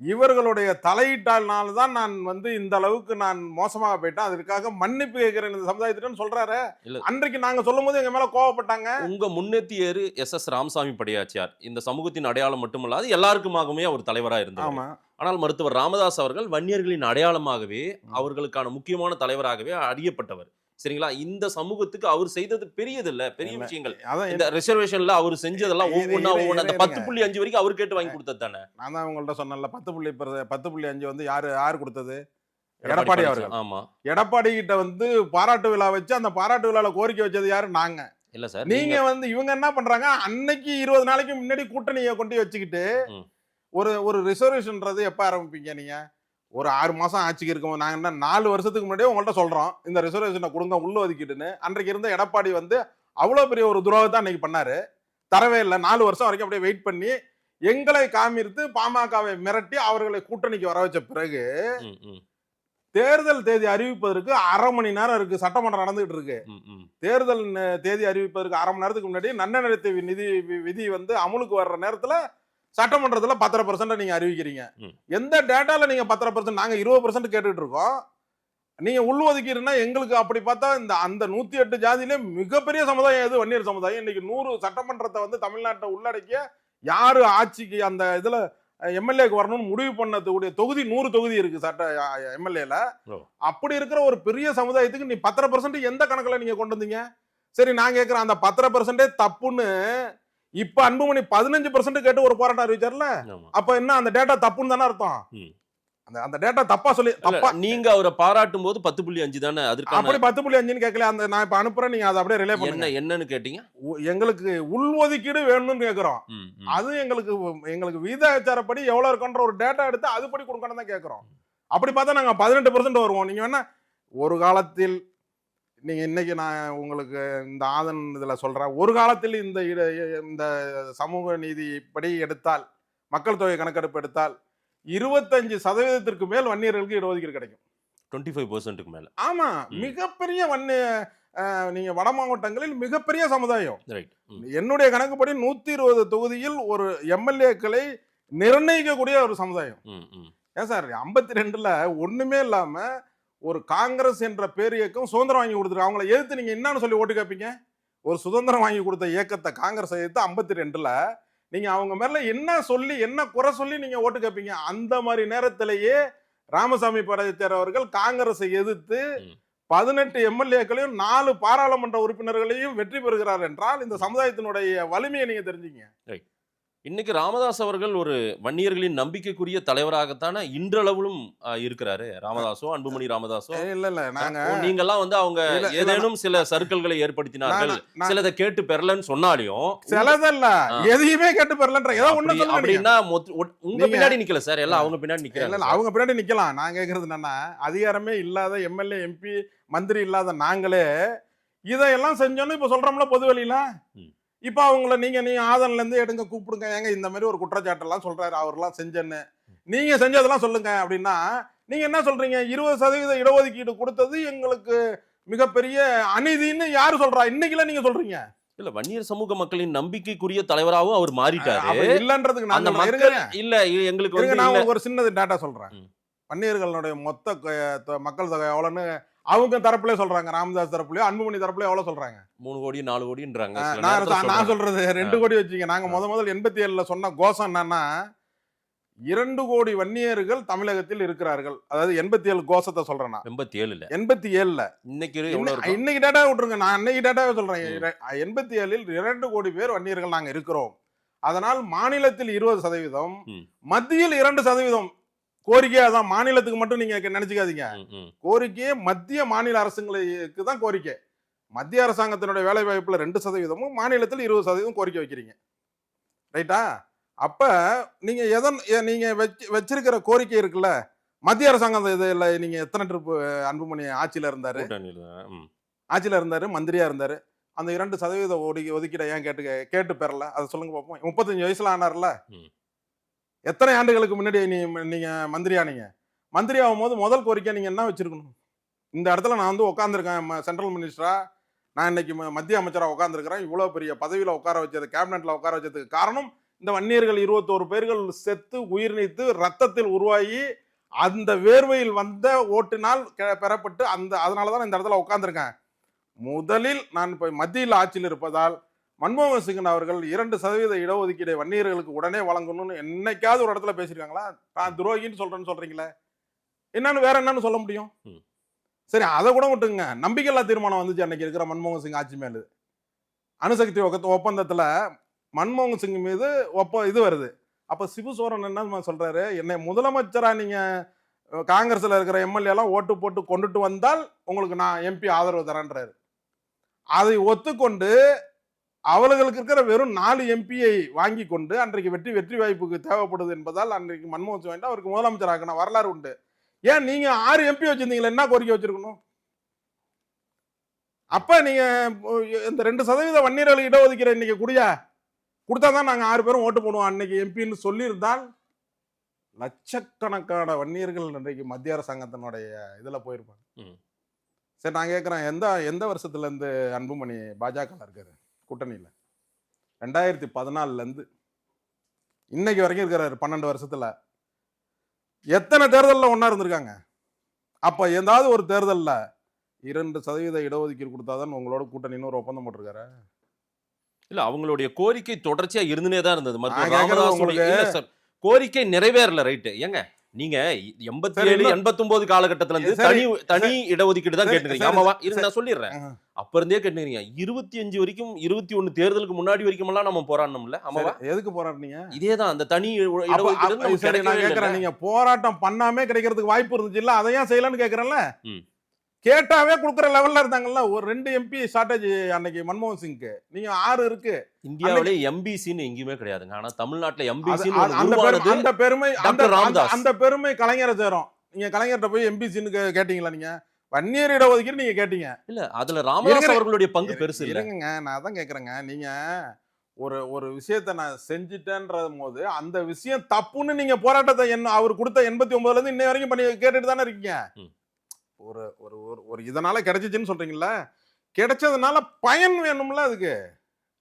இவர்களுடைய தலையீட்டால்னால தான் நான் வந்து இந்த அளவுக்கு நான் மோசமாக போயிட்டேன், அதற்காக மன்னிப்பு கேட்கிறேன் இந்த சமுதாயத்திட்டன்னு சொல்றாரு. அன்றைக்கு நாங்க சொல்லும் போது எங்க மேல கோவப்பட்டாங்க. உங்க முன்னேத்தியரு SS ராமசாமி படையாச்சியார் இந்த சமூகத்தின் அடையாளம் மட்டுமல்லாது எல்லாருக்குமாகவே அவர் தலைவரா இருந்தார். ஆனால் மருத்துவர் ராமதாஸ் அவர்கள் வன்னியர்களின் அடையாளமாகவே அவர்களுக்கான முக்கியமான தலைவராகவே அறியப்பட்டவர். சரிங்களா? இந்த சமூகத்துக்கு அவர் செய்தது பெரியது இல்ல, பெரிய விஷயங்கள். இந்த ரிசர்வேஷன்ல அவர் செஞ்சதெல்லாம் ஒவ்வொன்னா அந்த 10.5 வரைக்கும் அவர் கேட்டு வாங்கி கொடுத்தது தானே. நான் தான் உங்கள்ட்ட சொன்னேன்ல, 10.5 வந்து யாரு கொடுத்தது? எடப்பாடி அவர்கள். ஆமா, எடப்பாடி கிட்ட வந்து பாராட்டு விழா வச்சு அந்த பாராட்டு விழால கோரிக்கை வச்சது யாரு? நாங்க. இல்ல சார், நீங்க வந்து இவங்க என்ன பண்றாங்க, அன்னைக்கு 20 நாளைக்கு முன்னாடி கூட்டணியை கொண்டு வச்சுக்கிட்டு ஒரு ரிசர்வேஷன்ன்றது எப்ப ஆரம்பிப்பீங்க நீங்க? ஒரு 6 மாசம் ஆட்சிக்கு இருக்கும்போது நாங்க என்ன 4 வருஷத்துக்கு முன்னாடியே உங்கள்ட்ட சொல்றோம் இந்த ரிசர்வேஷனை கொடுங்க உள்ள ஒதுக்கிட்டுன்னு. அன்றைக்கு இருந்த எடப்பாடி வந்து அவ்வளவு பெரிய ஒரு துரோகத்தை அன்னைக்கு பண்ணாரு, தரவே இல்லை. 4 வருஷம் வரைக்கும் அப்படியே வெயிட் பண்ணி எங்களை காமித்து பாமகவை மிரட்டி அவர்களை கூட்டணிக்கு வர வச்ச பிறகு தேர்தல் தேதி அறிவிப்பதற்கு 1/2 மணி நேரம் இருக்கு, சட்டமன்றம் நடந்துகிட்டு இருக்கு. தேர்தல் தேதி அறிவிப்பதற்கு 1/2 மணி நேரத்துக்கு முன்னாடி நன்னடத்தை விதி வந்து அமலுக்கு வர்ற நேரத்துல சட்டமன்றத்துல 10% நீங்க அறிவிக்கிறீங்க. எந்த டேட்டால நீங்க 10%? நாங்க 20% கேட்டுட்டு இருக்கோம். நீங்க உள்ஒதுக்கீடுனா எங்களுக்கு அப்படி பார்த்தா அந்த 108 ஜாதியிலே மிகப்பெரிய சமுதாயம் எது? வன்னியர் சமுதாயம். இன்னைக்கு 100 சட்டமன்றத்தை வந்து தமிழ்நாட்டை உள்ளடக்கிய யாரு ஆட்சிக்கு அந்த இதுல எம்எல்ஏக்கு வரணும்னு முடிவு பண்ணக்கூடிய தொகுதி 100 தொகுதி இருக்கு சட்ட எம்எல்ஏல. அப்படி இருக்கிற ஒரு பெரிய சமுதாயத்துக்கு நீ 10% எந்த கணக்குல நீங்க கொண்டு வந்தீங்க? சரி, நான் கேட்கிறேன், அந்த 10% தப்புன்னு இப்ப அன்புமணி 15% கேட்டு ஒரு போராட்டம் அறிவிச்சார்ல, அப்ப என்ன அந்த டேட்டா தப்புன்னு தானே அர்த்தம்? அந்த டேட்டா தப்பா சொல்லி தப்பா நீங்க அவரை பாராட்டும் போது 10.5 தானே. அதுக்கு அப்படி 10.5ன்னு கேட்கல. அந்த நான் இப்ப அனுப்புறேன், நீங்க அதை அப்படியே ரிலே பண்ணுங்க. என்னன்னு கேட்டீங்க? எங்களுக்கு உள்ஒதுக்கீடு வேணும்னு கேக்குறோம். அது எங்களுக்கு விகிதாச்சாரப்படி எவ்வளவு இருக்குன்ற ஒரு டேட்டா எடுத்து அதுபடி கொடுக்கணும் தான் கேட்கிறோம். அப்படி பார்த்தா நாங்க 18% வருவோம். நீங்க வேணா ஒரு காலத்தில் நீங்க இன்னைக்கு நான் உங்களுக்கு இந்த ஆதன் இதுல சொல்றேன், ஒரு காலத்தில் இந்த சமூக நீதிப்படி எடுத்தால், மக்கள் தொகை கணக்கெடுப்பு எடுத்தால் 25% மேல் வன்னியர்களுக்கு இடஒதுக்கீடு கிடைக்கும். 25%க்கு மேல. ஆமா, மிகப்பெரிய நீங்க வட மாவட்டங்களில் மிகப்பெரிய சமுதாயம். ரைட். என்னுடைய கணக்குப்படி 120 தொகுதியில் ஒரு எம்எல்ஏக்களை நிர்ணயிக்கக்கூடிய ஒரு சமுதாயம். ஏன் சார் 52ல ஒண்ணுமே இல்லாம ஒரு காங்கிரஸ் என்ற பேர் இயக்கம் சுதந்திரம் வாங்கி கொடுத்துருக்கு. அவங்கள எதிர்த்து நீங்க என்னன்னு சொல்லி ஓட்டு கேட்பீங்க? ஒரு சுதந்திரம் வாங்கி கொடுத்த இயக்கத்தை காங்கிரஸ் எதிர்த்து 52ல நீங்க அவங்க மேல என்ன சொல்லி என்ன குறை சொல்லி நீங்க ஓட்டு கேட்பீங்க? அந்த மாதிரி நேரத்திலேயே ராமசாமி படைத்தர் அவர்கள் காங்கிரஸை எதிர்த்து 18 எம்எல்ஏக்களையும் 4 பாராளுமன்ற உறுப்பினர்களையும் வெற்றி பெறுகிறார் என்றால் இந்த சமுதாயத்தினுடைய வலிமையை நீங்க தெரிஞ்சுங்க. இன்னைக்கு ராமதாஸ் அவர்கள் ஒரு வன்னியர்களின் நம்பிக்கைக்குரிய தலைவராகத்தானே இன்றளவிலும் இருக்கிறாரு. ராமதாசோ அன்புமணி ராமதாசோ இல்ல நாங்க நீங்கெல்லாம் வந்து அவங்க ஏதேனும் சில சர்க்கிள்களை ஏற்படுத்தினார்கள், சிலதை கேட்டு பெறலன்னு சொன்னாலையும் சிலதல்ல எதையுமே கேட்டு பெறலன்ற ஏதோ ஒண்ணு சொல்லுங்க. அப்படின்னா உங்க பின்னாடி நிக்கல சார், எல்லாம் அவங்க பின்னாடி நிக்கல. அவங்க பின்னாடி நிக்கலாம். நான் கேட்கறது என்னன்னா, அதிகாரமே இல்லாத எம்எல்ஏ எம்பி மந்திரி இல்லாத நாங்களே இதையெல்லாம் செஞ்சோன்னு இப்ப சொல்றோம்ல பொது வெளியில. இப்ப அவங்கள நீங்க ஆதன்ல இருந்து எடுங்க கூப்பிடுங்க, ஏங்க இந்த மாதிரி ஒரு குற்றச்சாட்டெல்லாம் சொல்றாரு அவர்லாம் செஞ்சேன்னு, நீங்க செஞ்சதெல்லாம் சொல்லுங்க அப்படின்னா நீங்க என்ன சொல்றீங்க? 20% இடஒதுக்கீடு கொடுத்தது எங்களுக்கு மிகப்பெரிய அநீதின்னு யாரு சொல்றா? இன்னைக்குல நீங்க சொல்றீங்க. இல்ல, வன்னியர் சமூக மக்களின் நம்பிக்கைக்குரிய தலைவராகவும் அவர் மாறிட்டாரு இல்லன்றதுக்கு அந்த மக்கள் இல்ல. எங்களுக்கு வந்து நான் ஒரு சின்ன டேட்டா சொல்றேன். வன்னியர்களுடைய மொத்த மக்கள் தொகை எவ்வளவுன்னு அவங்க தரப்புல சொல்றாங்க. ராமதாஸ் தரப்புலயோ அன்புமணி தரப்புலயோ எவ்வளவு சொல்றாங்க? 3 கோடி 4 கோடின்றாங்க. நான் சொல்றது 2 கோடி வச்சுங்க. நாங்க முதல் 87ல சொன்ன கோஷம் என்னன்னா 2 கோடி வன்னியர்கள் தமிழகத்தில் இருக்கிறார்கள். அதாவது 87 கோஷத்தை சொல்றேன். 87ல இன்னைக்கு டேட்டா விட்டுருங்க, நான் அன்னைக்கு டேட்டாவே சொல்றேன். 87ல் 2 கோடி பேர் வன்னியர்கள் நாங்க இருக்கிறோம். அதனால் மாநிலத்தில் 20%, மத்தியில் 2%. கோரிக்கையா தான், மாநிலத்துக்கு மட்டும் நீங்க நினைச்சுக்காதீங்க. கோரிக்கையே மத்திய மாநில அரசுங்களுக்கு தான் கோரிக்கை. மத்திய அரசாங்கத்தினுடைய வேலை வாய்ப்புல 2%, மாநிலத்தில் 20% கோரிக்கை வைக்கிறீங்க. ரைட்டா? அப்ப நீங்க நீங்க வச்சிருக்கிற கோரிக்கை இருக்குல்ல, மத்திய அரசாங்கம் இதுல நீங்க எத்தனை ட்ரிப் அன்புமணி ஆட்சியில இருந்தாரு, மந்திரியா இருந்தாரு. அந்த 2% ஒதுக்கீட ஏன் கேட்டு பெறல? அதை சொல்லுங்க பார்ப்போம். 35 வயசுல ஆனார்ல. எத்தனை ஆண்டுகளுக்கு முன்னாடி நீங்க மந்திரியானீங்க? மந்திரி ஆகும் போது முதல் கோரிக்கை நீங்க என்ன வச்சிருக்கணும்? இந்த இடத்துல நான் வந்து உட்காந்துருக்கேன் சென்ட்ரல் மினிஸ்டரா, நான் இன்னைக்கு மத்திய அமைச்சரா உட்காந்துருக்கிறேன், இவ்வளவு பெரிய பதவியில உட்கார வச்சது, கேபினெட்ல உட்கார வச்சதுக்கு காரணம் இந்த வன்னியர்கள் 21 பேர்கள் செத்து உயிர் நீத்து ரத்தத்தில் உருவாகி அந்த வேர்வையில் வந்த ஓட்டினால் பெறப்பட்டு அதனாலதான் இந்த இடத்துல உட்காந்துருக்கேன். முதலில் நான் இப்ப மத்தியில் ஆட்சியில் இருப்பதால் மன்மோகன் சிங் அவர்கள் 2% இடஒதுக்கீடை வன்னியர்களுக்கு உடனே வழங்கணும்னு என்னைக்காவது ஒரு இடத்துல பேசிருக்காங்களா? நான் துரோகின்னு சொல்றீங்களே, என்னன்னு வேற என்னன்னு சொல்ல முடியும்? சரி, அதை கூட விட்டுங்க. நம்பிக்கையில்லா தீர்மானம் வந்துச்சு அன்னைக்கு இருக்கிற மன்மோகன் சிங் ஆட்சி மேல. அணுசக்தி ஒப்பந்தத்துல மன்மோகன் சிங் மீது இது வருது. அப்ப சிபு சோரன் என்ன சொல்றாரு? என்னை முதலமைச்சரா நீங்க காங்கிரஸ்ல இருக்கிற எம்எல்ஏ எல்லாம் ஓட்டு போட்டு கொண்டுட்டு வந்தால் உங்களுக்கு நான் எம்பி ஆதரவு தரேன்றாரு. அதை ஒத்துக்கொண்டு அவர்களுக்கு இருக்கிற வெறும் 4 எம்பியை வாங்கி கொண்டு அன்றைக்கு வெற்றி வாய்ப்புக்கு தேவைப்படுது என்பதால் அன்றைக்கு மன்மோகன் சிங் அவருக்கு முதலமைச்சர் ஆக்கணும் வரலாறு உண்டு. ஏன் நீங்க 6 எம்பி வச்சிருந்தீங்களா? என்ன கோரிக்கை வச்சிருக்கணும்? அப்ப நீங்க இந்த 2% வன்னியர்களுக்கு இடஒதுக்கீடு இன்னைக்கு கொடுத்தாதான் நாங்க 6 பேரும் ஓட்டு போடுவோம் அன்னைக்கு எம்பின்னு சொல்லியிருந்தால் லட்சக்கணக்கான வன்னியர்கள் இன்றைக்கு மத்திய அரசாங்கத்தினுடைய இதுல போயிருப்பாங்க. சரி, நான் கேட்கிறேன், எந்த வருஷத்துல இருந்து அன்புமணி பாஜக இருக்காரு கூட்டணியில்? 2014ல இருந்து இன்னைக்கு வரைக்கும் இருக்கிறாரு. 12 வருஷத்துல எத்தனை தேர்தலில் ஒன்னா இருந்திருக்காங்க? அப்ப ஏதாவது ஒரு தேர்தலில் 2% இடஒதுக்கீடு கொடுத்தாதான் உங்களோட கூட்டணின்னு ஒரு ஒப்பந்தம் போட்டிருக்காரு? இல்ல, அவங்களுடைய கோரிக்கை தொடர்ச்சியா இருந்துனே தான் இருந்தது. கோரிக்கை நிறைவேறல. ரைட்டு. ஏங்க நீங்க 87 89 காலகட்டத்துல இருந்து தனி இடஒதுக்கீடு தான் கேட்டுக்கிறீங்க. ஆமாவா? நான் சொல்லிடுறேன். அப்ப இருந்தே கேட்டுக்கிறீங்க. 25 வரைக்கும் 21 தேர்தலுக்கு முன்னாடி வரைக்கும் எல்லாம் நம்ம போராடணும்ல. ஆமாவா? எதுக்கு போராடினீங்க? இதேதான், அந்த தனி இடஒதுக்கீடு. நான் கேட்கறேன், நீங்க போராட்டம் பண்ணாமே கிடைக்கிறதுக்கு வாய்ப்பு இருந்துச்சு இல்ல, அதை ஏன் செய்யலன்னு கேட்கறேன்ல. கேட்டாவே கொடுக்குற லெவல்ல இருந்தாங்கல்ல. ஒரு 2 எம்பி ஷார்டேஜ் அன்னைக்கு மன்மோகன் சிங்க்கு. நீங்க 6 இருக்கு. இந்தியாவிலே எம்பிசின்னு எங்கேயுமே கிடையாதுங்க. ஆனா தமிழ்நாட்டுல எம்பிசி அந்த பெருமை கலைஞரை சேரும். நீங்க கலைஞர்கிட்ட போய் எம்பிசின்னு கேட்டீங்களா? நீங்க வன்னியர் இடஒதுக்கீடு நீங்க கேட்டீங்க. இல்ல அதுல ராமதாஸ் இருங்க. அவர்களுடைய பங்கு பெருசு இல்ல. இருங்க, நான் தான் கேக்குறேங்க. நீங்க ஒரு விஷயத்த நான் செஞ்சுட்டேன்ற போது அந்த விஷயம் தப்புன்னு நீங்க போராட்டத்தை அவர் கொடுத்த 89ல இருந்து இன்னை வரைக்கும் பண்ணி கேட்டுட்டு தானே இருக்கீங்க. ம். ஒரு ஒரு ஒரு ஒரு இதனால கிடைச்சிச்சுன்னு சொல்றீங்கல்ல, கிடைச்சதுனால பயன் வேணும்ல அதுக்கு.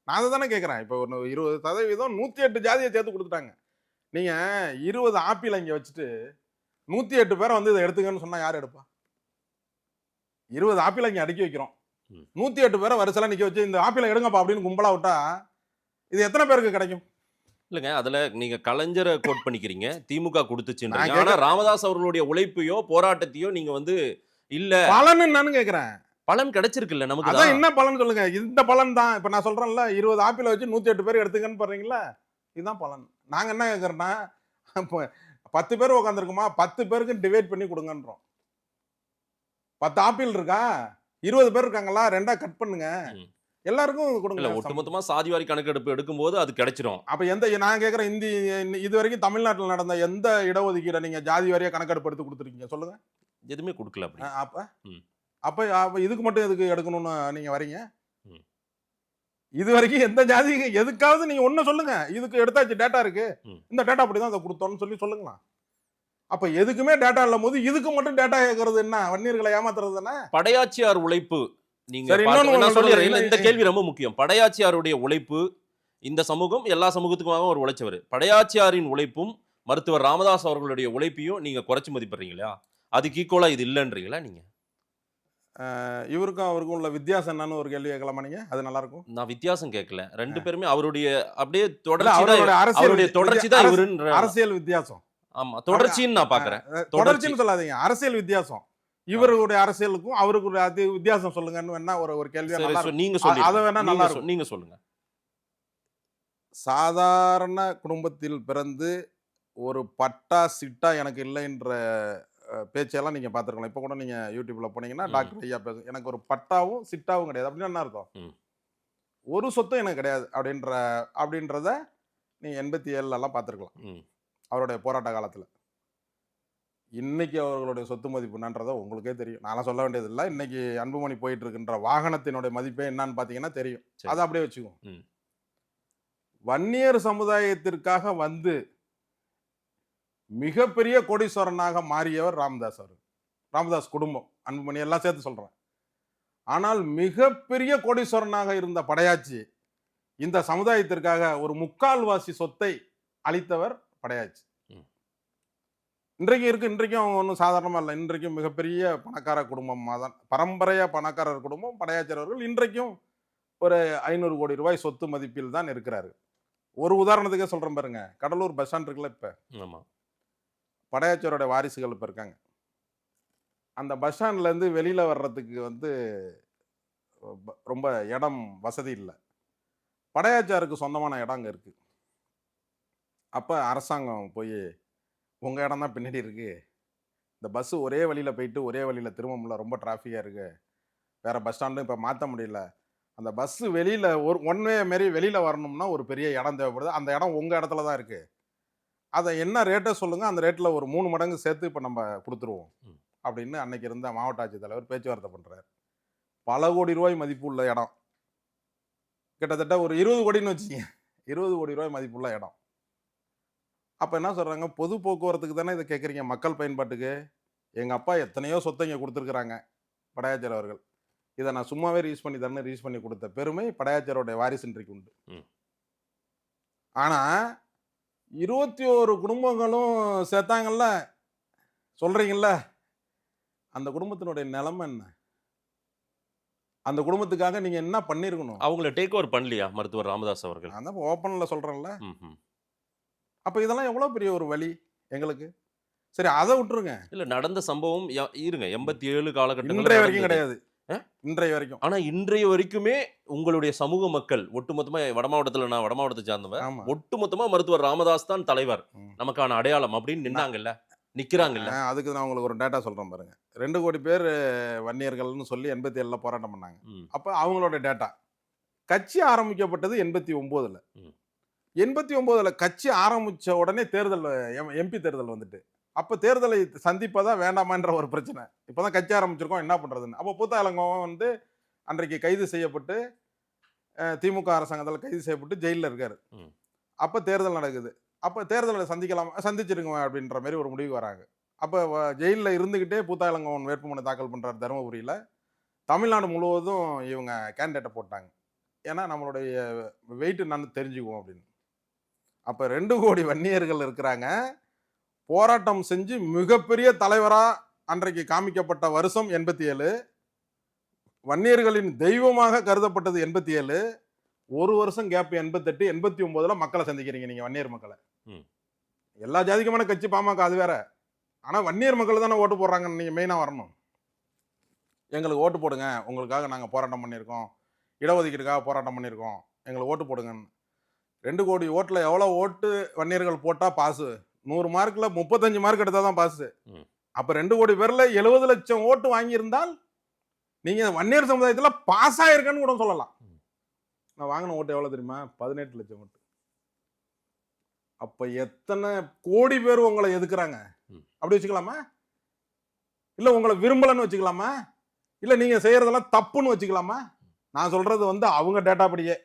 நான் அதை தானே கேட்குறேன். இப்போ ஒரு 20% 108 ஜாதியை சேர்த்து கொடுத்துட்டாங்க. நீங்க 20 ஆப்பிள் இங்க வச்சுட்டு 108 பேரை வந்து இதை எடுத்துக்கன்னு சொன்னா யார் எடுப்பா? 20 ஆப்பிள் இங்க அடுக்கி வைக்கிறோம். 108 பேரை வரிசையில நிக்க வச்சு இந்த ஆப்பிளை எடுங்கப்பா அப்படின்னு கும்பலா விட்டா இது எத்தனை பேருக்கு கிடைக்கும்? இல்லங்க அதுல நீங்க கலைஞரை கோட் பண்ணிக்கிறீங்க, திமுக கொடுத்துச்சுன்றீங்க. நான் ஆனா ராமதாஸ் அவர்களுடைய உழைப்பையோ போராட்டத்தையோ நீங்க வந்து இல்ல பலன் என்னன்னு கேக்குறேன். பலன் கிடைச்சிருக்குல்ல நமக்கு அதான் தான். என்ன பலன் சொல்லுங்க. இந்த பலன் தான். இப்ப நான் சொல்றேன்ல 20 ஆப்பிளை வச்சு 108 பேர் எடுத்துக்கன்னு பாருங்களா, இதுதான் பலன். நாங்க என்ன கேக்குறோம்னா 10 பேர் உட்காந்துருக்குமா 10 பேருக்கு டிவைட் பண்ணி கொடுங்கன்றோம். 10 ஆப்பிள் இருக்கா 20 பேர் இருக்காங்களா, 2ஆ கட் பண்ணுங்க, எல்லாருக்கும் இல்ல கொடுங்க. ஒட்டுமொத்தமா சாதிவாரி கணக்கெடுப்பு எடுக்கும்போது அது கிடைச்சிரும். அப்ப நான் கேக்குறேன், இது வரைக்கும் தமிழ்நாட்டில் நடந்த எந்த இடஒதுக்கீடை நீங்க ஜாதி வாரியா கணக்கெடுப்பு எடுத்து கொடுத்துருக்கீங்க சொல்லுங்க? எதுவுமே கொடுக்கல அப்படி. அப்ப அப்ப இதுக்கு மட்டும் எதுக்கு எடுக்கணும்னு நீங்க வரீங்க? இது வரைக்கும் எந்த ஜாதி எதுக்காவது நீங்க ஒண்ணு சொல்லுங்க, இதுக்கு எடுத்தாச்சு டேட்டா இருக்கு, இந்த டேட்டா அப்படிதான் அதை கொடுத்தோம்னு சொல்லுங்களா? அப்ப எதுக்குமே டேட்டா இல்ல போது இதுக்கு மட்டும் டேட்டா கேட்கறது என்ன? வன்னியர்களை ஏமாத்துறது தானே. படையாச்சியார் உழைப்பு நீங்க சரி, இன்னொன்னு நான் ஒண்ணு சொல்லிடுறேன். சொல்றேன். இந்த கேள்வி ரொம்ப முக்கியம். படையாச்சியாருடைய உழைப்பு, இந்த சமூகம் எல்லா சமூகத்துக்குமாக ஒரு உழைச்சவர். படையாச்சியாரின் உழைப்பும் மருத்துவர் ராமதாஸ் அவர்களுடைய உழைப்பையும் நீங்க குறைச்சு மதிப்பிடுறீங்களா? அதுக்கு ஈக்குவலா இது இல்லைன்றீங்களா நீங்க? இவருக்கும் அவருக்கும் உள்ள வித்தியாசம் என்னன்னு ஒரு கேள்வி கேட்கலாமா நீங்க? அது நல்லா இருக்கும். நான் வித்தியாசம் கேட்கல. ரெண்டு பேருமே அவருடைய அப்படியே அவருடைய அவருடைய தொடர்ச்சி தான் இவருன்ற அரசியல் வித்தியாசம். ஆமா தொடர்ச்சின்னு நான் பாக்குறேன். தொடர்ச்சின்னு சொல்லாதீங்க, அரசியல் வித்தியாசம். இவருடைய அரசியலுக்கும் அவருக்கு அது வித்தியாசம் சொல்லுங்கன்னு வேணா ஒரு கேள்வியா நல்லா இருக்கும். நீங்க சொல்லுங்க. அதை வேணா நல்லா இருக்கும். நீங்க சொல்லுங்க. சாதாரண குடும்பத்தில் பிறந்து ஒரு பட்டா சிட்டா எனக்கு இல்லைன்ற பேச்செல்லாம் நீங்க பார்த்துருக்கலாம். இப்போ கூட நீங்க யூடியூப்ல போனீங்கன்னா டாக்டர் ஐயா பேச எனக்கு ஒரு பட்டாவும் சிட்டாவும் கிடையாது அப்படின்னு என்ன அர்த்தம்? ஒரு சொத்தும் எனக்கு கிடையாது அப்படின்றத நீங்க 87லாம் பார்த்துருக்கலாம் அவருடைய போராட்ட காலத்துல. இன்னைக்கு அவர்களுடைய சொத்து மதிப்பு என்னன்றதை உங்களுக்கே தெரியும். நான் சொல்ல வேண்டியது இல்லை. இன்னைக்கு அன்புமணி போயிட்டு இருக்கின்ற வாகனத்தினுடைய மதிப்பே என்னன்னு பார்த்தீங்கன்னா தெரியும். அதை அப்படியே வச்சுக்குவோம். வன்னியர் சமுதாயத்திற்காக வந்து மிகப்பெரிய கோடீஸ்வரனாக மாறியவர் ராமதாஸ் அவர். ராமதாஸ் குடும்பம், அன்புமணி எல்லாம் சேர்த்து சொல்றேன். ஆனால் மிகப்பெரிய கோடீஸ்வரனாக இருந்த படையாச்சி இந்த சமுதாயத்திற்காக ஒரு 3/4 சொத்தை அளித்தவர் படையாச்சி. இன்றைக்கும் அவங்க ஒன்றும் சாதாரணமாக இல்லை. இன்றைக்கும் மிகப்பெரிய பணக்கார குடும்பமாக தான், பரம்பரையாக பணக்காரர் குடும்பம் படையாச்சி அவர்கள். இன்றைக்கும் ஒரு 500 கோடி ரூபாய் சொத்து மதிப்பில் தான் இருக்கிறாரு. ஒரு உதாரணத்துக்கே சொல்கிறேன் பாருங்க, கடலூர் பஸ் ஸ்டாண்ட் இருக்குல்ல, இப்போ படையாச்சியரோட வாரிசுகள் இப்போ இருக்காங்க. அந்த பஸ் ஸ்டாண்ட்லேருந்து வெளியில் வர்றதுக்கு வந்து ரொம்ப இடம் வசதி இல்லை. படையாச்சியாருக்கு சொந்தமான இடம் அங்கே இருக்குது. அப்போ அரசாங்கம் போய் உங்கள் இடம் தான் பின்னாடி இருக்குது, இந்த பஸ்ஸு ஒரே வழியில் போயிட்டு ஒரே வழியில் திரும்ப முடியல, ரொம்ப டிராஃபிக்காக இருக்குது, வேறு பஸ் ஸ்டாண்டும் இப்போ மாற்ற முடியல, அந்த பஸ்ஸு வெளியில் ஒரு ஒன் வே மாரி வெளியில் வரணும்னா ஒரு பெரிய இடம் தேவைப்படுது, அந்த இடம் உங்கள் இடத்துல தான் இருக்குது, அதை என்ன ரேட்டை சொல்லுங்கள், அந்த ரேட்டில் ஒரு 3 மடங்கு சேர்த்து இப்போ நம்ம கொடுத்துருவோம் அப்படின்னு அன்னைக்கு இருந்த மாவட்ட ஆட்சித்தலைவர் பேச்சுவார்த்தை பண்ணுறாரு. பல கோடி ரூபாய் மதிப்பு உள்ள இடம், கிட்டத்தட்ட ஒரு 20 கோடின்னு வச்சுக்கோங்க, 20 கோடி ரூபாய் மதிப்புள்ள இடம். அப்போ என்ன சொல்கிறாங்க, பொது போக்குவரத்துக்கு தானே இதை கேட்குறீங்க, மக்கள் பயன்பாட்டுக்கு. எங்கள் அப்பா எத்தனையோ சொத்தை இங்கே கொடுத்துருக்குறாங்க படையாச்சியர் அவர்கள், இதை நான் சும்மாவே ரீஸ் பண்ணி தரேன்னு ரீஸ் பண்ணி கொடுத்த பெருமை படையாச்சியருடைய வாரிசுன்றைக்கு உண்டு. ஆனால் 21 குடும்பங்களும் சேர்த்தாங்கல்ல சொல்கிறீங்கல்ல, அந்த குடும்பத்தினுடைய நிலைமை என்ன? அந்த குடும்பத்துக்காக நீங்கள் என்ன பண்ணியிருக்கணும்? அவங்கள டேக் ஓவர் பண்ணலையா மருத்துவர் ராமதாஸ் அவர்கள்? நான் தான் ஓப்பனில் சொல்கிறேன்ல. அப்போ இதெல்லாம் எவ்வளோ பெரிய ஒரு வழி எங்களுக்கு. சரி, அதை விட்டுருங்க. இல்லை நடந்த சம்பவம் இருங்க 87 காலகட்டம் இன்றைய வரைக்கும் கிடையாது. இன்றைய வரைக்கும். ஆனால் இன்றைய வரைக்குமே உங்களுடைய சமூக மக்கள் ஒட்டுமொத்தமாக வட மாவட்டத்தில், நான் வட மாவட்டத்தை சார்ந்தவன், ஒட்டுமொத்தமாக மருத்துவர் ராமதாஸ் தான் தலைவர், நமக்கான அடையாளம் அப்படின்னு நின்னாங்கல்ல, நிற்கிறாங்கல்ல. அதுக்கு நான் உங்களுக்கு ஒரு டேட்டா சொல்கிறேன் பாருங்க. 2 கோடி பேர் வன்னியர்கள்னு சொல்லி 87ல் போராட்டம் பண்ணாங்க. அப்போ அவங்களோட டேட்டா, கட்சி ஆரம்பிக்கப்பட்டது 89ல். 89ல் கட்சி ஆரம்பித்த உடனே தேர்தல், எம்பி தேர்தல் வந்துட்டு அப்போ தேர்தலை சந்திப்பதா வேண்டாமான்ற ஒரு பிரச்சனை. இப்போதான் கட்சி ஆரம்பிச்சிருக்கோம், என்ன பண்றதுன்னு. அப்போ பூத்தா இளங்கோவன் வந்து அன்றைக்கு கைது செய்யப்பட்டு திமுக அரசாங்கத்தால் கைது செய்யப்பட்டு ஜெயிலில் இருக்காரு. அப்போ தேர்தல் நடக்குது. அப்போ தேர்தலை சந்திச்சிருங்க அப்படின்ற மாதிரி ஒரு முடிவு வராங்க. அப்போ ஜெயிலில் இருந்துக்கிட்டே பூத்தா இளங்கோவன் வேட்புமனு தாக்கல் பண்ணுறாரு தருமபுரியில். தமிழ்நாடு முழுவதும் இவங்க கேண்டிடேட்டை போட்டாங்க. ஏன்னா நம்மளுடைய வெயிட் என்னன்னு தெரிஞ்சுக்குவோம் அப்படின்னு. அப்போ 2 கோடி வன்னியர்கள் இருக்கிறாங்க. போராட்டம் செஞ்சு மிகப்பெரிய தலைவராக அன்றைக்கு காமிக்கப்பட்ட வருஷம் 87. வன்னியர்களின் தெய்வமாக கருதப்பட்டது 87. ஒரு வருஷம் கேப் 88, 89 மக்களை சந்திக்கிறீங்க நீங்க, வன்னியர் மக்களை. எல்லா ஜாதிக்குமான கட்சி பாமக, அது வேற. ஆனா வன்னியர் மக்கள் தானே ஓட்டு போடுறாங்கன்னு நீங்க மெயினா வரணும். எங்களுக்கு ஓட்டு போடுங்க, உங்களுக்காக நாங்கள் போராட்டம் பண்ணியிருக்கோம், இடஒதுக்கீடுக்காக போராட்டம் பண்ணியிருக்கோம், எங்களுக்கு ஓட்டு போடுங்கன்னு. 2 கோடி ஓட்டில் எவ்வளோ ஓட்டு வன்னியர்கள் போட்டால் பாஸு? 100 மார்க்கில் 35 மார்க் எடுத்தால் தான் பாஸு. அப்போ 2 கோடி பேரில் 70 லட்சம் ஓட்டு வாங்கியிருந்தால் நீங்கள் வன்னியர் சமுதாயத்தில் பாஸ் ஆகிருக்கன்னு கூட சொல்லலாம். நான் வாங்கின ஓட்டு எவ்வளோ தெரியுமா? 18 லட்சம் ஓட்டு. அப்போ எத்தனை கோடி பேர் உங்களை எதுக்குறாங்க? அப்படி வச்சுக்கலாமா? இல்லை உங்களை விரும்பலன்னு வச்சுக்கலாமா? இல்லை நீங்கள் செய்கிறதெல்லாம் தப்புன்னு வச்சுக்கலாமா? நான் சொல்கிறது வந்து அவங்க டேட்டா படியே.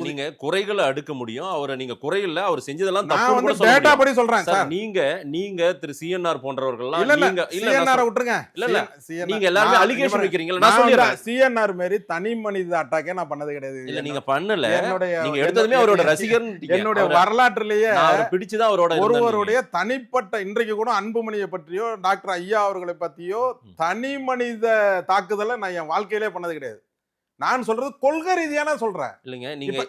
நீங்க குறைகளை அடுக்க முடியும். அவரை நீங்க குறையில அவர் செஞ்சதெல்லாம் நான் வந்து டேட்டா படி சொல்றேன் சார். நீங்க திரு சிஎன்ஆர் போன்றவர்கள்லாம் சிஎன்ஆர் விட்டுருங்க. இல்ல நீங்க எல்லாரும் அலிகேஷன் வைக்கிறீங்க. நான் சொல்றேன் சிஎன்ஆர் மாதிரி தனி மனித அட்டாக்கே நான் பண்ணது கிடையாது. இல்ல நீங்க பண்ணல. நீங்க எடுத்ததுமே அவரோட ரசிகர். என்னுடைய வரலாற்றிலேயே பிடிச்சுதான் அவரோட ஒருவருடைய தனிப்பட்ட, இன்றைக்கு கூட அன்புமணியை பற்றியோ டாக்டர் ஐயா அவர்களை பத்தியோ தனி மனித தாக்குதலை நான் என் வாழ்க்கையிலே பண்ணது கிடையாது. நான் சொல்றது கொள்கை ரீதியான சொல்றேன். இல்லைங்க, நீங்க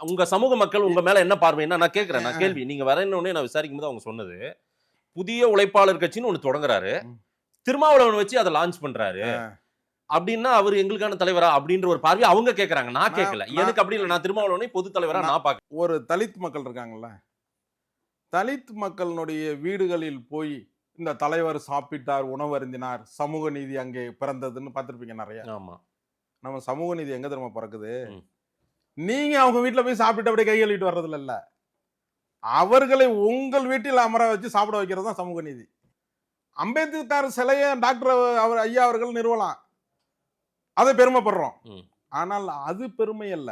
உங்க சமூக மக்கள் உங்க மேல என்ன பார்வைன்னா நான் கேட்கிறேன். நான் கேள்வி நீங்க வரணும்னே நான் விசாரிக்கும் போது அவங்க சொன்னது, புதிய உழைப்பாளர் கட்சின்னு ஒண்ணு தொடங்குறாரு, திருமாவளவன் வச்சு அதை லான்ச் பண்றாரு அப்படின்னா அவர் எங்களுக்கான தலைவரா அப்படின்ற ஒரு பார்வை அவங்க கேட்கறாங்க. நான் கேட்கல. எனக்கு அப்படி இல்லை. நான் திருமாவளவனை பொது தலைவரா நான் பார்க்க. ஒரு தலித் மக்கள் இருக்காங்கல்ல, தலித் மக்களுடைய வீடுகளில் போய் இந்த தலைவர் சாப்பிட்டார், உணவு அருந்தினார், சமூக நீதி அங்கே பிறந்ததுன்னு பார்த்திருப்பீங்க நிறைய. ஆமா, நம்ம சமூக நீதி எங்க தெரியுமா பிறக்குது? நீங்க அவங்க வீட்டுல போய் சாப்பிட்டு அப்படியே கை கழுவிட்டு வர்றதுல இல்ல, அவர்களை உங்கள் வீட்டில் அமர வச்சு சாப்பிட வைக்கிறது தான் சமூக நீதி. அம்பேத்கர் சிலைய டாக்டர் அவர் ஐயா அவர்கள் நிறுவலாம், அதை பெருமைப்படுறோம். ஆனால் அது பெருமை அல்ல.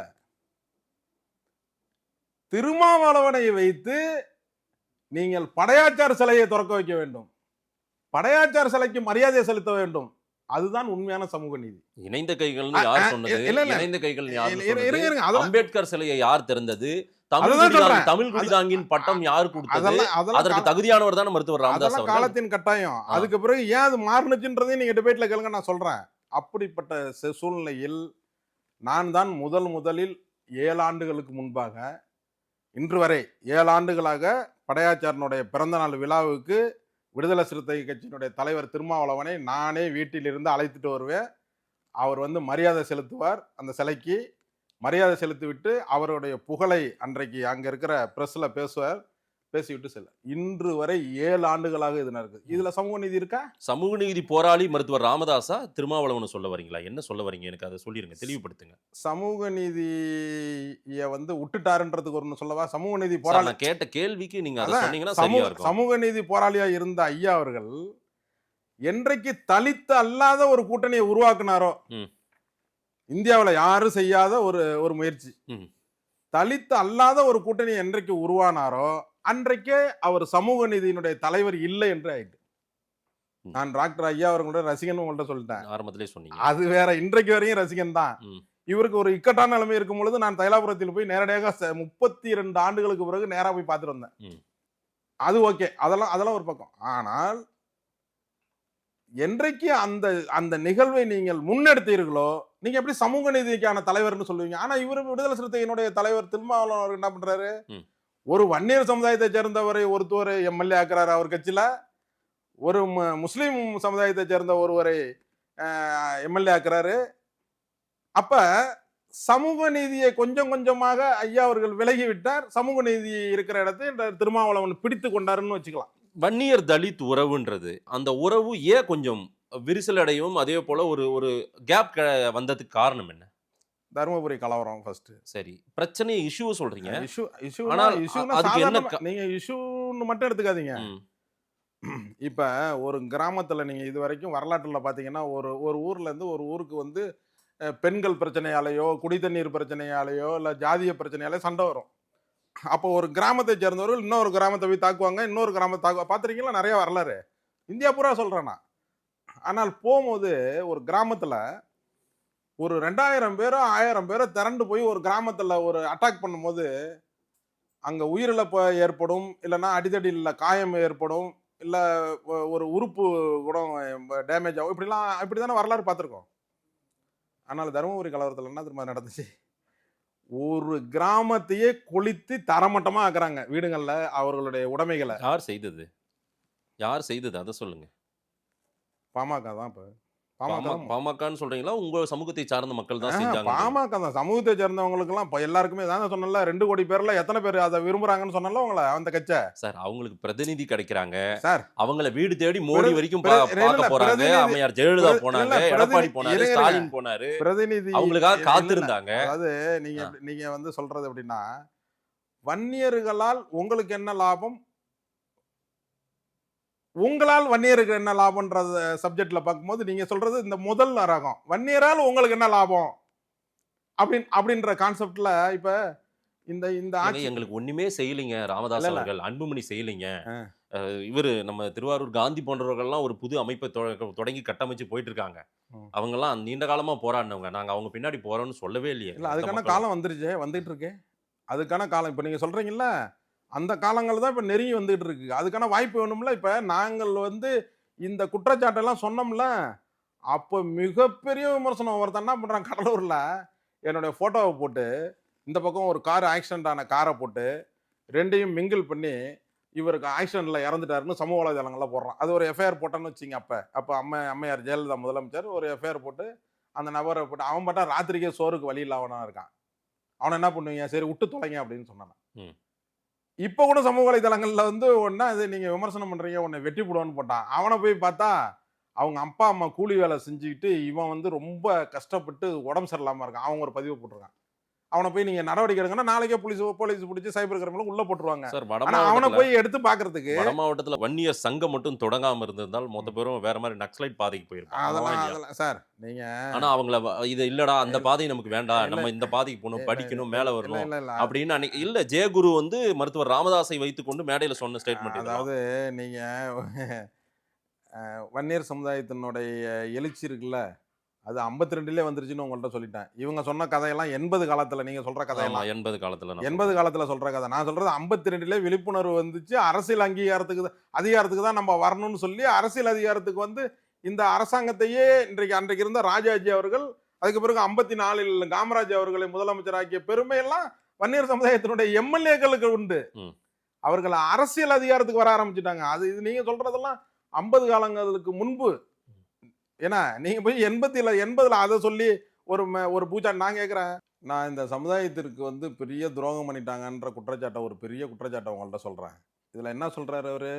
திருமாவளவனை வைத்து நீங்கள் படையாச்சார் சிலையை திறக்க வைக்க வேண்டும், படையாச்சார் சிலைக்கு மரியாதை செலுத்த வேண்டும். அதுதான் உண்மையான சமூக நீதி. இணைந்த கைகள் யார் சொன்னது? இணைந்த கைகள் அம்பேத்கர் சிலையை யார் திறந்தது? தமிழ் குடிதாங்கின் பட்டம் யார் கொடுத்தது? அதற்கு தகுதியானவர் தான் மருத்துவர் ராமதாஸ் அவர்கள். காலத்தின் கட்டாயம். அதுக்கு பிறகு ஏன் அது மாறுனுச்சுன்றதையும் நீங்க டிபேட்ல கேளுங்க, நான் சொல்றேன். அப்படிப்பட்ட சூழ்நிலையில் நான் தான் முதலில் 7 ஆண்டுகளுக்கு முன்பாக இன்று வரை 7 ஆண்டுகளாக படையாச்சாரனுடைய பிறந்த நாள் விழாவுக்கு விடுதலை சிறுத்தை கட்சியினுடைய தலைவர் திருமாவளவனை நானே வீட்டிலிருந்து அழைத்துட்டு வருவேன். அவர் வந்து மரியாதை செலுத்துவார், அந்த சிலைக்கு மரியாதை செலுத்திவிட்டு அவருடைய புகழை அன்றைக்கு அங்க இருக்கிற பிரஸ்ல பேசுவார், பேசிவிட்டு செல்ல. இன்று வரை 7 ஆண்டுகளாக இது நடக்குது. இதுல சமூக நீதி இருக்கா? சமூக நீதி போராளி மருத்துவர் ராமதாஸா திருமாவளவன் சொல்ல வரீங்களா? என்ன சொல்ல வரீங்க? எனக்கு அதை சொல்லிருங்க, தெளிவுபடுத்துங்க. சமூக நீதியை வந்து விட்டுட்டாருன்றதுக்கு ஒன்று சொல்லவா? சமூக நீதி போராளி கேட்ட கேள்விக்கு நீங்க அதை சொன்னீங்கன்னா சரியா இருக்கும். சமூக நீதி போராளியா இருந்த ஐயா அவர்கள் என்றைக்கு தலித்து அல்லாத ஒரு கூட்டணியை உருவாக்குனாரோ, இந்தியாவில் யாரும் செய்யாத ஒரு முயற்சி, தலித்து அல்லாத ஒரு கூட்டணி என்றைக்கு உருவானாரோ அன்றைக்கே அவர் சமூக நீதியினுடைய தலைவர் இல்லை என்று ஆயிட்டு. நான் டாக்டர் ஐயா அவர்களோட ரசிகன் உங்கள்கிட்ட சொல்லிட்டேன், ஆரம்பத்திலே சொன்னீங்க. அது வேற. இன்றைக்கு வரையும் ரசிகன் தான். இவருக்கு ஒரு இக்கட்டான நிலைமை இருக்கும் பொழுது நான் தைலாபுரத்தில் போய் நேரடியாக 32 ஆண்டுகளுக்கு பிறகு நேராக போய் பார்த்துட்டு வந்தேன். அது ஓகே, அதெல்லாம் ஒரு பக்கம். ஆனால் என்றைக்கு அந்த நிகழ்வை நீங்கள் முன்னெடுத்தீர்களோ நீங்க எப்படி சமூக நீதிக்கான தலைவர்னு சொல்லுவீங்க? ஆனா இவரு விடுதலை சிறுத்தையினுடைய தலைவர் திருமாவளவன் என்ன பண்றாரு? ஒரு வன்னியர் சமுதாயத்தை சேர்ந்தவரை ஒருத்தர் எம்எல்ஏ ஆக்குறாரு அவர் கட்சியில, ஒரு முஸ்லீம் சமுதாயத்தை சேர்ந்த ஒருவரை எம்எல்ஏ ஆக்குறாரு. அப்ப சமூக நீதியை கொஞ்சம் கொஞ்சமாக ஐயா அவர்கள் விலகி விட்டார். சமூக நீதி இருக்கிற இடத்தை திருமாவளவன் பிடித்து கொண்டாருன்னு வச்சுக்கலாம். வன்னியர் தலித் உறவுன்றது, அந்த உறவு ஏன் கொஞ்சம் விரிசல் அடையும், அதே போல ஒரு கேப் வந்ததுக்கு காரணம் என்ன? தருமபுரி கலவரம் ஃபர்ஸ்ட். சரி, பிரச்சனை இஷ்யூ சொல்றீங்க. நீங்க இஷ்யூன்னு மட்டும் எடுத்துக்காதீங்க. இப்ப ஒரு கிராமத்துல நீங்க இது வரைக்கும் வரலாற்றுல பாத்தீங்கன்னா, ஒரு ஒரு ஊர்ல இருந்து ஒரு ஊருக்கு வந்து பெண்கள் பிரச்சனையாலேயோ, குடிதண்ணீர் பிரச்சனையாலேயோ, இல்ல ஜாதிய பிரச்சனையாலேயோ சண்டை வரும். அப்போ ஒரு கிராமத்தை சேர்ந்தவர்கள் இன்னொரு கிராமத்தை போய் தாக்குவாங்க, இன்னொரு கிராமத்தை பார்த்துருக்கீங்களா? நிறைய வரலாறு. இந்தியா பூரா சொல்றேன் நான். ஆனால் போகும்போது ஒரு கிராமத்துல ஒரு 2000 பேரோ 1000 பேரோ திரண்டு போய் ஒரு கிராமத்துல ஒரு அட்டாக் பண்ணும்போது அங்க உயிரிழப்பு ஏற்படும், இல்லைன்னா அடிதடியில் காயம் ஏற்படும், இல்ல ஒரு உறுப்பு கூட டேமேஜ் ஆகும். இப்படிதானே வரலாறு பார்த்துருக்கோம். ஆனால் தருமபுரி கலவரத்தில் என்ன திரும்ப நடந்துச்சு? ஒரு கிராமத்தையே கொளுத்தி தரமட்டமா ஆக்குறாங்க வீடுகள்ல அவர்களுடைய உடைமைகளை. யார் செய்தது? யார் செய்தது? அதை சொல்லுங்க. பாமக தான். இப்ப பாமக பாமகன்னு சொல்றீங்களா? உங்க சமூகத்தை சார்ந்த மக்கள் தான் செஞ்சாங்க? பாமக தான். சமூகத்தை சேர்ந்தவங்களுக்கு எல்லாம் இப்ப எல்லாருக்குமே தான் சொன்னல. 2 கோடி பேர்ல எத்தனை பேர் அதை விரும்புறாங்கன்னு சொன்னல உங்களை அந்த கட்சை. சார் அவங்களுக்கு பிரதிநிதி கிடைக்கிறாங்க சார். அவங்கள வீடு தேடி மோடி வரைக்கும் பார்க்க போறாங்க. அம்மையார் ஜெயலலிதா போனாங்க, எடப்பாடி போனாரு, ஸ்டாலின் போனாரு. பிரதிநிதி அவங்களுக்காக காத்திருந்தாங்க. அதாவது நீங்க வந்து சொல்றது எப்படின்னா, வன்னியர்களால் உங்களுக்கு என்ன லாபம், உங்களால் வன்னியருக்கு என்ன லாபம்ன்றது சப்ஜெக்ட்ல பார்க்கும்போது நீங்க சொல்றது இந்த முதல் ரகம். வன்னியரால் உங்களுக்கு என்ன லாபம் அப்படின்ற கான்செப்ட்ல இப்ப இந்த எங்களுக்கு ஒண்ணுமே செய்யலைங்க ராமதாஸ் அவர்கள், அன்புமணி செய்யலைங்க. இவரு நம்ம திருவாரூர் காந்தி போன்றவர்கள்லாம் ஒரு புது அமைப்பை தொடங்கி கட்டமைச்சு போயிட்டு இருக்காங்க. அவங்க எல்லாம் நீண்ட காலமா போராடினவங்க. நாங்க அவங்க பின்னாடி போறோம்னு சொல்லவே இல்லையே. இல்ல, அதுக்கான காலம் வந்துருச்சு, வந்துட்டு இருக்கு. அதுக்கான காலம் இப்ப நீங்க சொல்றீங்கல்ல, அந்த காலங்கள் தான் இப்ப நெருங்கி வந்துட்டு இருக்கு. அதுக்கான வாய்ப்பு வேணும்ல. இப்ப நாங்கள் வந்து இந்த குற்றச்சாட்டெல்லாம் சொன்னோம்ல, அப்போ மிகப்பெரிய விமர்சனம். ஒருத்தன் என்ன பண்றான், கடலூர்ல என்னுடைய போட்டோவை போட்டு, இந்த பக்கம் ஒரு கார் ஆக்சிடென்ட் ஆன காரை போட்டு, ரெண்டையும் மிங்கிள் பண்ணி இவருக்கு ஆக்சிடென்ட்ல இறந்துட்டாருன்னு சமூக வலைதளங்கள்ல போடுறான். அது ஒரு எஃப்ஐஆர் போட்டோன்னு வச்சுங்க. அப்போ அம்மையார் ஜெயலலிதா முதலமைச்சர் ஒரு எஃப்ஐஆர் போட்டு அந்த நபரை போட்டு, அவன் பார்த்தா ராத்திரிக்கே சோறுக்கு வழி இல்லாம இருக்கான். அவனை என்ன பண்ணுவீங்க? சரி விட்டு தொலைங்க அப்படின்னு சொன்னான். இப்போ கூட சமூக வலைதளங்கள்ல வந்து ஒன்னா இது நீங்க விமர்சனம் பண்றீங்க, உன்னை வெட்டி போடுவான்னு போட்டான். அவனை போய் பார்த்தா அவங்க அப்பா அம்மா கூலி வேலை செஞ்சுக்கிட்டு இவன் வந்து ரொம்ப கஷ்டப்பட்டு உடம்பு சரியில்லாம இருக்கான். அவங்க ஒரு பதிவு போட்டிருக்கான். அவனை போய் நீங்க நடவடிக்கை எடுங்கன்னா நாளைக்கே போலீஸ் பிடிச்சி சைபர் கிரைம்ல உள்ள போட்டுருவாங்க. ஆனா அவனை போய் எடுத்து பாக்குறதுக்கு வட மாவட்டத்துல வன்னியர் சங்கம் மட்டும் தொடங்காம இருந்திருந்தால் மொத்த பேரும் வேற மாதிரி நக்சலைட் பாதைக்கு போயிருப்பாங்க. அதெல்லாம் சார் நீங்க. ஆனா அவங்கள இது இல்லடா, அந்த பாதை நமக்கு வேண்டாம், நம்ம இந்த பாதைக்கு போகணும், படிக்கணும், மேல வரணும் அப்படின்னு இல்ல. ஜெயகுரு வந்து மருத்துவர் ராமதாஸை வைத்துக் கொண்டு மேடையில சொன்ன ஸ்டேட்மெண்ட். அதாவது நீங்க வன்னியர் சமுதாயத்தினுடைய எழுச்சி இருக்குல்ல, அது 52 வந்துருச்சுன்னு உங்கள்ட்ட சொல்லிட்டேன். இவங்க சொன்ன கதையெல்லாம் 80 காலத்துல, நீங்க சொல்ற கதையெல்லாம் 80 காலத்துல சொல்ற கதை. நான் சொல்றது 52 விழிப்புணர்வு வந்துச்சு. அரசியல் அதிகாரத்துக்கு தான் நம்ம வரணும்னு சொல்லி அரசியல் அதிகாரத்துக்கு வந்து இந்த அரசாங்கத்தையே அன்றைக்கு இருந்த ராஜாஜி அவர்கள், அதுக்கு பிறகு 54 காமராஜ் அவர்களை முதலமைச்சராக்கிய பெருமையெல்லாம் வன்னியர் சமுதாயத்தினுடைய எம்எல்ஏக்களுக்கு உண்டு. அவர்கள் அரசியல் அதிகாரத்துக்கு வர ஆரம்பிச்சுட்டாங்க. இது நீங்க சொல்றதெல்லாம் 50 காலங்களுக்கு முன்பு. ஏன்னா நீங்க போய் 80ல அதை சொல்லி ஒரு பூஜா. நான் கேட்குறேன், நான் இந்த சமுதாயத்திற்கு வந்து பெரிய துரோகம் பண்ணிட்டாங்கன்ற குற்றச்சாட்டை, ஒரு பெரிய குற்றச்சாட்டை உங்கள்கிட்ட சொல்றேன். இதுல என்ன சொல்றாரு அவரு?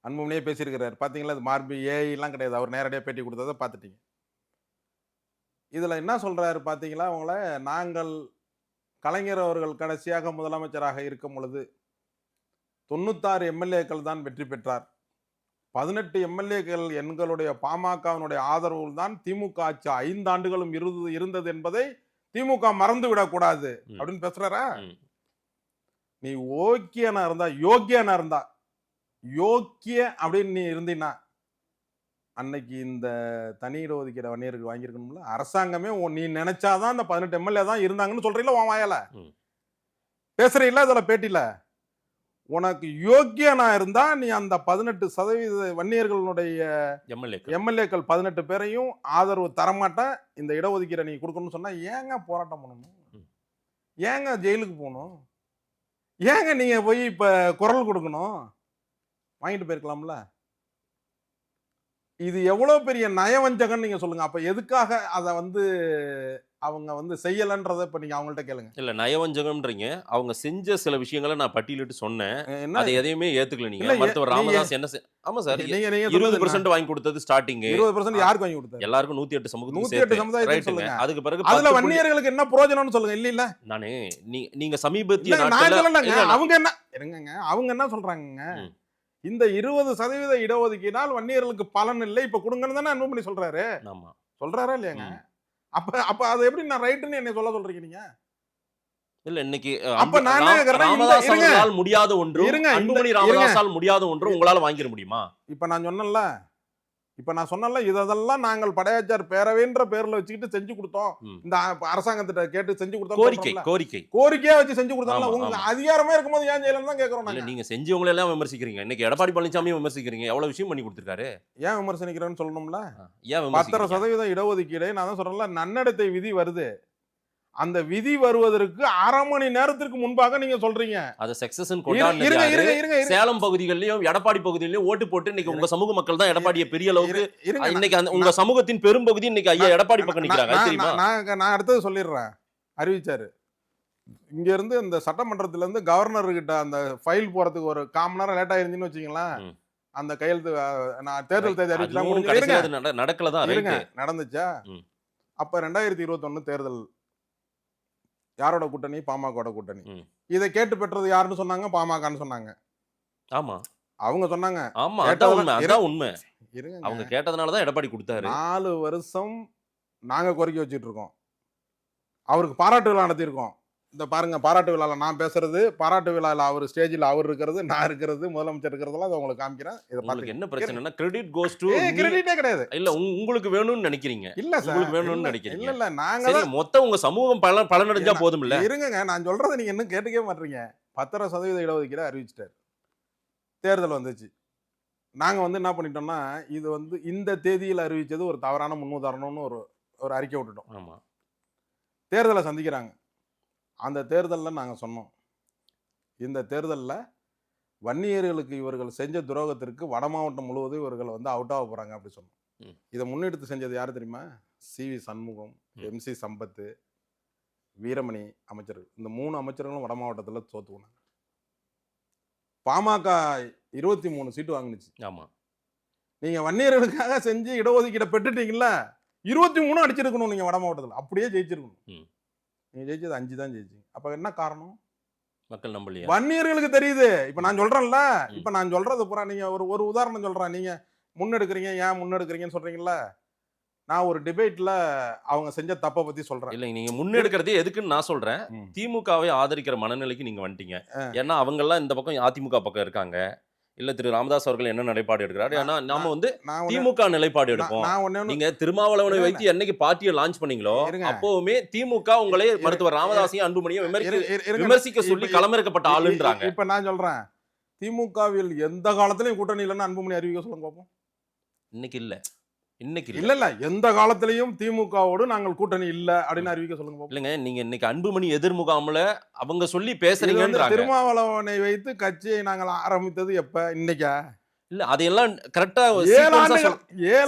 அன்புமணியே பேசியிருக்கிறாரு பாத்தீங்களா? இது மார்பி ஏஐலாம் கிடையாது, அவர் நேரடியாக பேட்டி கொடுத்ததை பார்த்துட்டீங்க. இதுல என்ன சொல்றாரு பாத்தீங்களா? அவங்கள நாங்கள் கலைஞர் அவர்கள் கடைசியாக முதலமைச்சராக இருக்கும் பொழுது 96 எம்எல்ஏக்கள் தான் வெற்றி பெற்றார். 18 எம்எல்ஏக்கள் எங்களுடைய பாமகவினுடைய ஆதரவு தான் திமுக ஆட்சி 5 ஆண்டுகளும் இருந்தது என்பதை திமுக மறந்து விடக்கூடாது அப்படின்னு பேசுறாரா? நீ யோக்கியனா இருந்தா அப்படின்னு நீ இருந்தீன்னா அன்னைக்கு இந்த தனி இடஒதுக்கீடு வன்னியருக்கு வாங்கியிருக்கணும்ல. அரசாங்கமே நீ நினைச்சாதான் இந்த 18 எம்எல்ஏ தான் இருந்தாங்கன்னு சொல்றீங்களா? உன் வாயால பேசுறீங்களா? இதுல பேட்டியில உனக்கு யோக்கியனா இருந்தா நீ அந்த 18% வன்னியர்களுடைய எம்எல்ஏக்கள் 18 பேரையும் ஆதரவு தரமாட்டேன், இந்த இடஒதுக்கீடை நீ கொடுக்கணும்னு சொன்னா ஏங்க போராட்டம் பண்ணணும்? ஏங்க ஜெயிலுக்கு போகணும்? ஏங்க நீங்க போய் இப்ப குரல் கொடுக்கணும்? வாங்கிட்டு போயிருக்கலாம்ல. இது எவ்வளவு பெரிய நயவஞ்சகன்னு நீங்க சொல்லுங்க. அப்ப எதுக்காக அதை வந்து அவங்க வந்து செய்யலன்றதை இப்ப நீங்க அவங்கள்ட்ட கேளுங்க. இல்ல நயவஞ்சகம்ன்றீங்க, அவங்க செஞ்ச சில விஷயங்களை நான் பட்டியலிட்டு சொன்னேன், அதை எதையுமே ஏத்துக்கல நீங்க. மருத்துவர் ராமதாஸ் என்ன ஆமா சார், 20% வாங்கி கொடுத்தது ஸ்டார்டிங். 20% யாருக்கு வாங்கி கொடுத்தாரு? எல்லாருக்கும் 108 சமுதாயத்துக்கு சொல்லுங்க. அதுக்கு பிறகு அதுல வன்னியர்களுக்கு என்ன பிரயோஜனம்னு சொல்லுங்க. இல்ல நானே நீங்க சமீபத்திய அவங்க என்ன சொல்றாங்க? இந்த 20% இடஒதுக்கீடால் வன்னியர்களுக்கு பலன் இல்லை, இப்ப கொடுங்கன்னு தானே அன்புமணி சொல்றாரு. ஆமா. சொல்றாரா இல்லையாங்க? அப்ப அது எப்படி நான் ரைட்டுன்னு என்னை சொல்றீங்க நீங்க? இல்ல இன்னைக்கு அப்ப நான் என்ன கேக்குறேன், ராமதாஸ் இருங்க. அவர்களால் முடியாத ஒன்று, இருங்க, அன்புமணி இருங்க. ராமதாஸால் முடியாத ஒன்று உங்களால வாங்கிட முடியுமா? இப்ப நான் சொன்னேன்ல இதெல்லாம் நாங்கள் படையாச்சார் பேரவைன்ற பேர்ல வச்சுக்கிட்டு செஞ்சு கொடுத்தோம், இந்த அரசாங்கத்திட்ட கேட்டு செஞ்சு கொடுத்தோம், கோரிக்கையா வச்சு செஞ்சு கொடுத்தாங்களா? உங்களுக்கு அதிகாரமே இருக்கும்போது ஏன் செய்யலன்னு தான் கேக்குறோம். இல்ல நீங்க செஞ்சவங்களை எல்லாம் விமர்சிக்கிறீங்க. இன்னைக்கு எடப்பாடி பழனிசாமியும் விமர்சிக்கிறீங்க. எவ்வளவு விஷயம் பண்ணி கொடுத்திருக்காரு. ஏன் விமர்சனிக்கிறேன்னு சொல்லணும்ல? ஏன் 10% இடஒதுக்கீடு நான் தான் சொல்றேன்ல, நன்னடத்தை விதி வருது. அந்த விதி வருவதற்கு 1/2 மணி நேரத்திற்கு முன்பாக நீங்க சொல்றீங்க. அத சக்சஸ் கொண்டாடுறது சேலம் பகுதிகளிலும் எடப்பாடி பகுதிகளிலும் ஓட்டு போட்டு இன்னைக்கு உங்க சமூக மக்கள் தான் எடப்பாடியை பெரிய அளவுக்கு இன்னைக்கு உங்க சமூகத்தின் பெரும்பகுதி இன்னைக்கு ஐயா எடப்பாடி பக்கம் நிக்கிறாங்க. தெரியுமா? நான் அடுத்தது சொல்லிடுறேன். அறிவிச்சாரு இங்க இருந்து இந்த சட்டமன்றத்துல இருந்து கவர்னர் கிட்ட அந்த ஃபைல் போறதுக்கு ஒரு 1/4 மணி நேரம் லேட் ஆயிருந்துன்னு வச்சுங்களேன், அந்த கையெழுத்து நான் தேர்தல் தேதி அறிவிச்சலாம் நடக்கலதான் நடந்துச்சா? அப்ப 2021 தேர்தல் யாரோட கூட்டணி? பாமகவோட கூட்டணி. இதை கேட்டு பெற்றது யாருன்னு சொன்னாங்க? பாமகன்னு சொன்னாங்க. ஆமா, அவங்க சொன்னாங்க. ஆமா, அதான் உண்மை. அவங்க கேட்டதுனாலதான் எடப்பாடி கொடுத்தாரு. 4 வருஷம் நாங்க கோரிக்கை வச்சுட்டு இருக்கோம். அவருக்கு பாராட்டு விழா நடத்தியிருக்கோம். இந்த பாருங்க, பாராட்டு விழாவில் நான் பேசுறது, பாராட்டு விழாவில் அவர் ஸ்டேஜில் அவர் இருக்கிறது, நான் இருக்கிறது, முதலமைச்சர் இருக்கிறதெல்லாம் அதை உங்களுக்கு காமிக்கிறேன். உங்களுக்கு என்ன பிரச்சனைனா கிரெடிட் கோஸ் டு கிரெடிட்டே கிடையாது. இல்ல உங்களுக்கு வேணும்னு நினைக்கிறீங்க. இல்ல சார், உங்களுக்கு வேணும்னு நினைக்கிறீங்க. இல்ல நாங்க மொத்த உங்க சமூகம் பலனடைஞ்சா போதும் இல்ல? இருங்க, நான் சொல்றதை நீங்க இன்னும் கேட்டுக்கவே மாட்டீங்க. 10% இடஒதுக்கீடு அறிவிச்சிட்டாரு, தேர்தல் வந்துச்சு. நாங்க என்ன பண்ணிட்டோம்னா, இது இந்த தேதியில் அறிவிச்சது ஒரு தவறான முன்னுதாரணம்னு ஒரு அறிக்கை விட்டுட்டோம். ஆமா, தேர்தலை சந்திக்கிறாங்க. அந்த தேர்தலில் நாங்கள் சொன்னோம், இந்த தேர்தலில் வன்னியர்களுக்கு இவர்கள் செஞ்ச துரோகத்திற்கு வட மாவட்டம் முழுவதும் இவர்கள் அவுட் ஆக போகிறாங்க அப்படி சொன்னோம். இதை முன்னெடுத்து செஞ்சது யார் தெரியுமா? CV சண்முகம், MC சம்பத்து, வீரமணி அமைச்சர்கள். இந்த 3 அமைச்சர்களும் வட மாவட்டத்தில் தோத்துக்கினாங்க. பாமக 23 சீட்டு வாங்கினுச்சு. ஆமா, நீங்கள் வன்னியர்களுக்காக செஞ்சு இடஒதுக்கீடை பெற்றுட்டீங்களா? 23 அடிச்சிருக்கணும் நீங்கள் வட மாவட்டத்தில், அப்படியே ஜெயிச்சிருக்கணும். நீங்க ஜெயிச்சது 5 தான் ஜெயிச்சிங்க. அப்ப என்ன காரணம்? மக்கள் நம்பலையா? வன்னியர்களுக்கு தெரியுது. இப்ப நான் சொல்றேன்ல, இப்ப நான் சொல்றது பூரா நீங்க ஒரு உதாரணம் சொல்றேன். நீங்க முன்னெடுக்கிறீங்க, ஏன் முன்னெடுக்கிறீங்கன்னு சொல்றீங்கல்ல, நான் ஒரு டிபேட்ல அவங்க செஞ்ச தப்பை பத்தி சொல்றேன். இல்ல நீங்க முன்னெடுக்கிறதே எதுக்குன்னு நான் சொல்றேன். திமுகவை ஆதரிக்கிற மனநிலைக்கு நீங்க வந்துட்டீங்க. ஏன்னா அவங்க எல்லாம் இந்த பக்கம் அதிமுக பக்கம் இருக்காங்க. இல்ல திரு ராமதாஸ் அவர்கள் என்ன நிலைப்பாடு எடுக்கிறாரு? ஏன்னா நாம திமுக நிலைப்பாடு எடுப்போம். நீங்க திருமாவளவனை வைத்து என்னைக்கு பார்ட்டியை லான்ச் பண்ணீங்களோ அப்பவுமே திமுக உங்களே மருத்துவர் ராமதாஸையும் அன்புமணியும் விமர்சிக்க சொல்லி களமிறக்கப்பட்ட ஆளுன்றாங்க. இப்ப நான் சொல்றேன், திமுகவில் எந்த காலத்திலயும் கூட்டணி இல்லைன்னு அன்புமணி அறிவிக்க சொல்லுங்க பாப்போம். இன்னைக்கு இல்ல இல்ல எந்த காலத்திலையும் திமுகவோடு நாங்கள் கூட்டணி இல்ல அப்படின்னு அறிவிக்க சொல்லுங்க. இல்லங்க, நீங்க இன்னைக்கு அன்புமணி எதிர்முகாம்ல அவங்க சொல்லி பேசுறீங்க. திருமாவளவனை வைத்து கட்சியை நாங்கள் ஆரம்பித்தது எப்ப? இன்னைக்கா? இல்ல அதையெல்லாம் கரெக்டா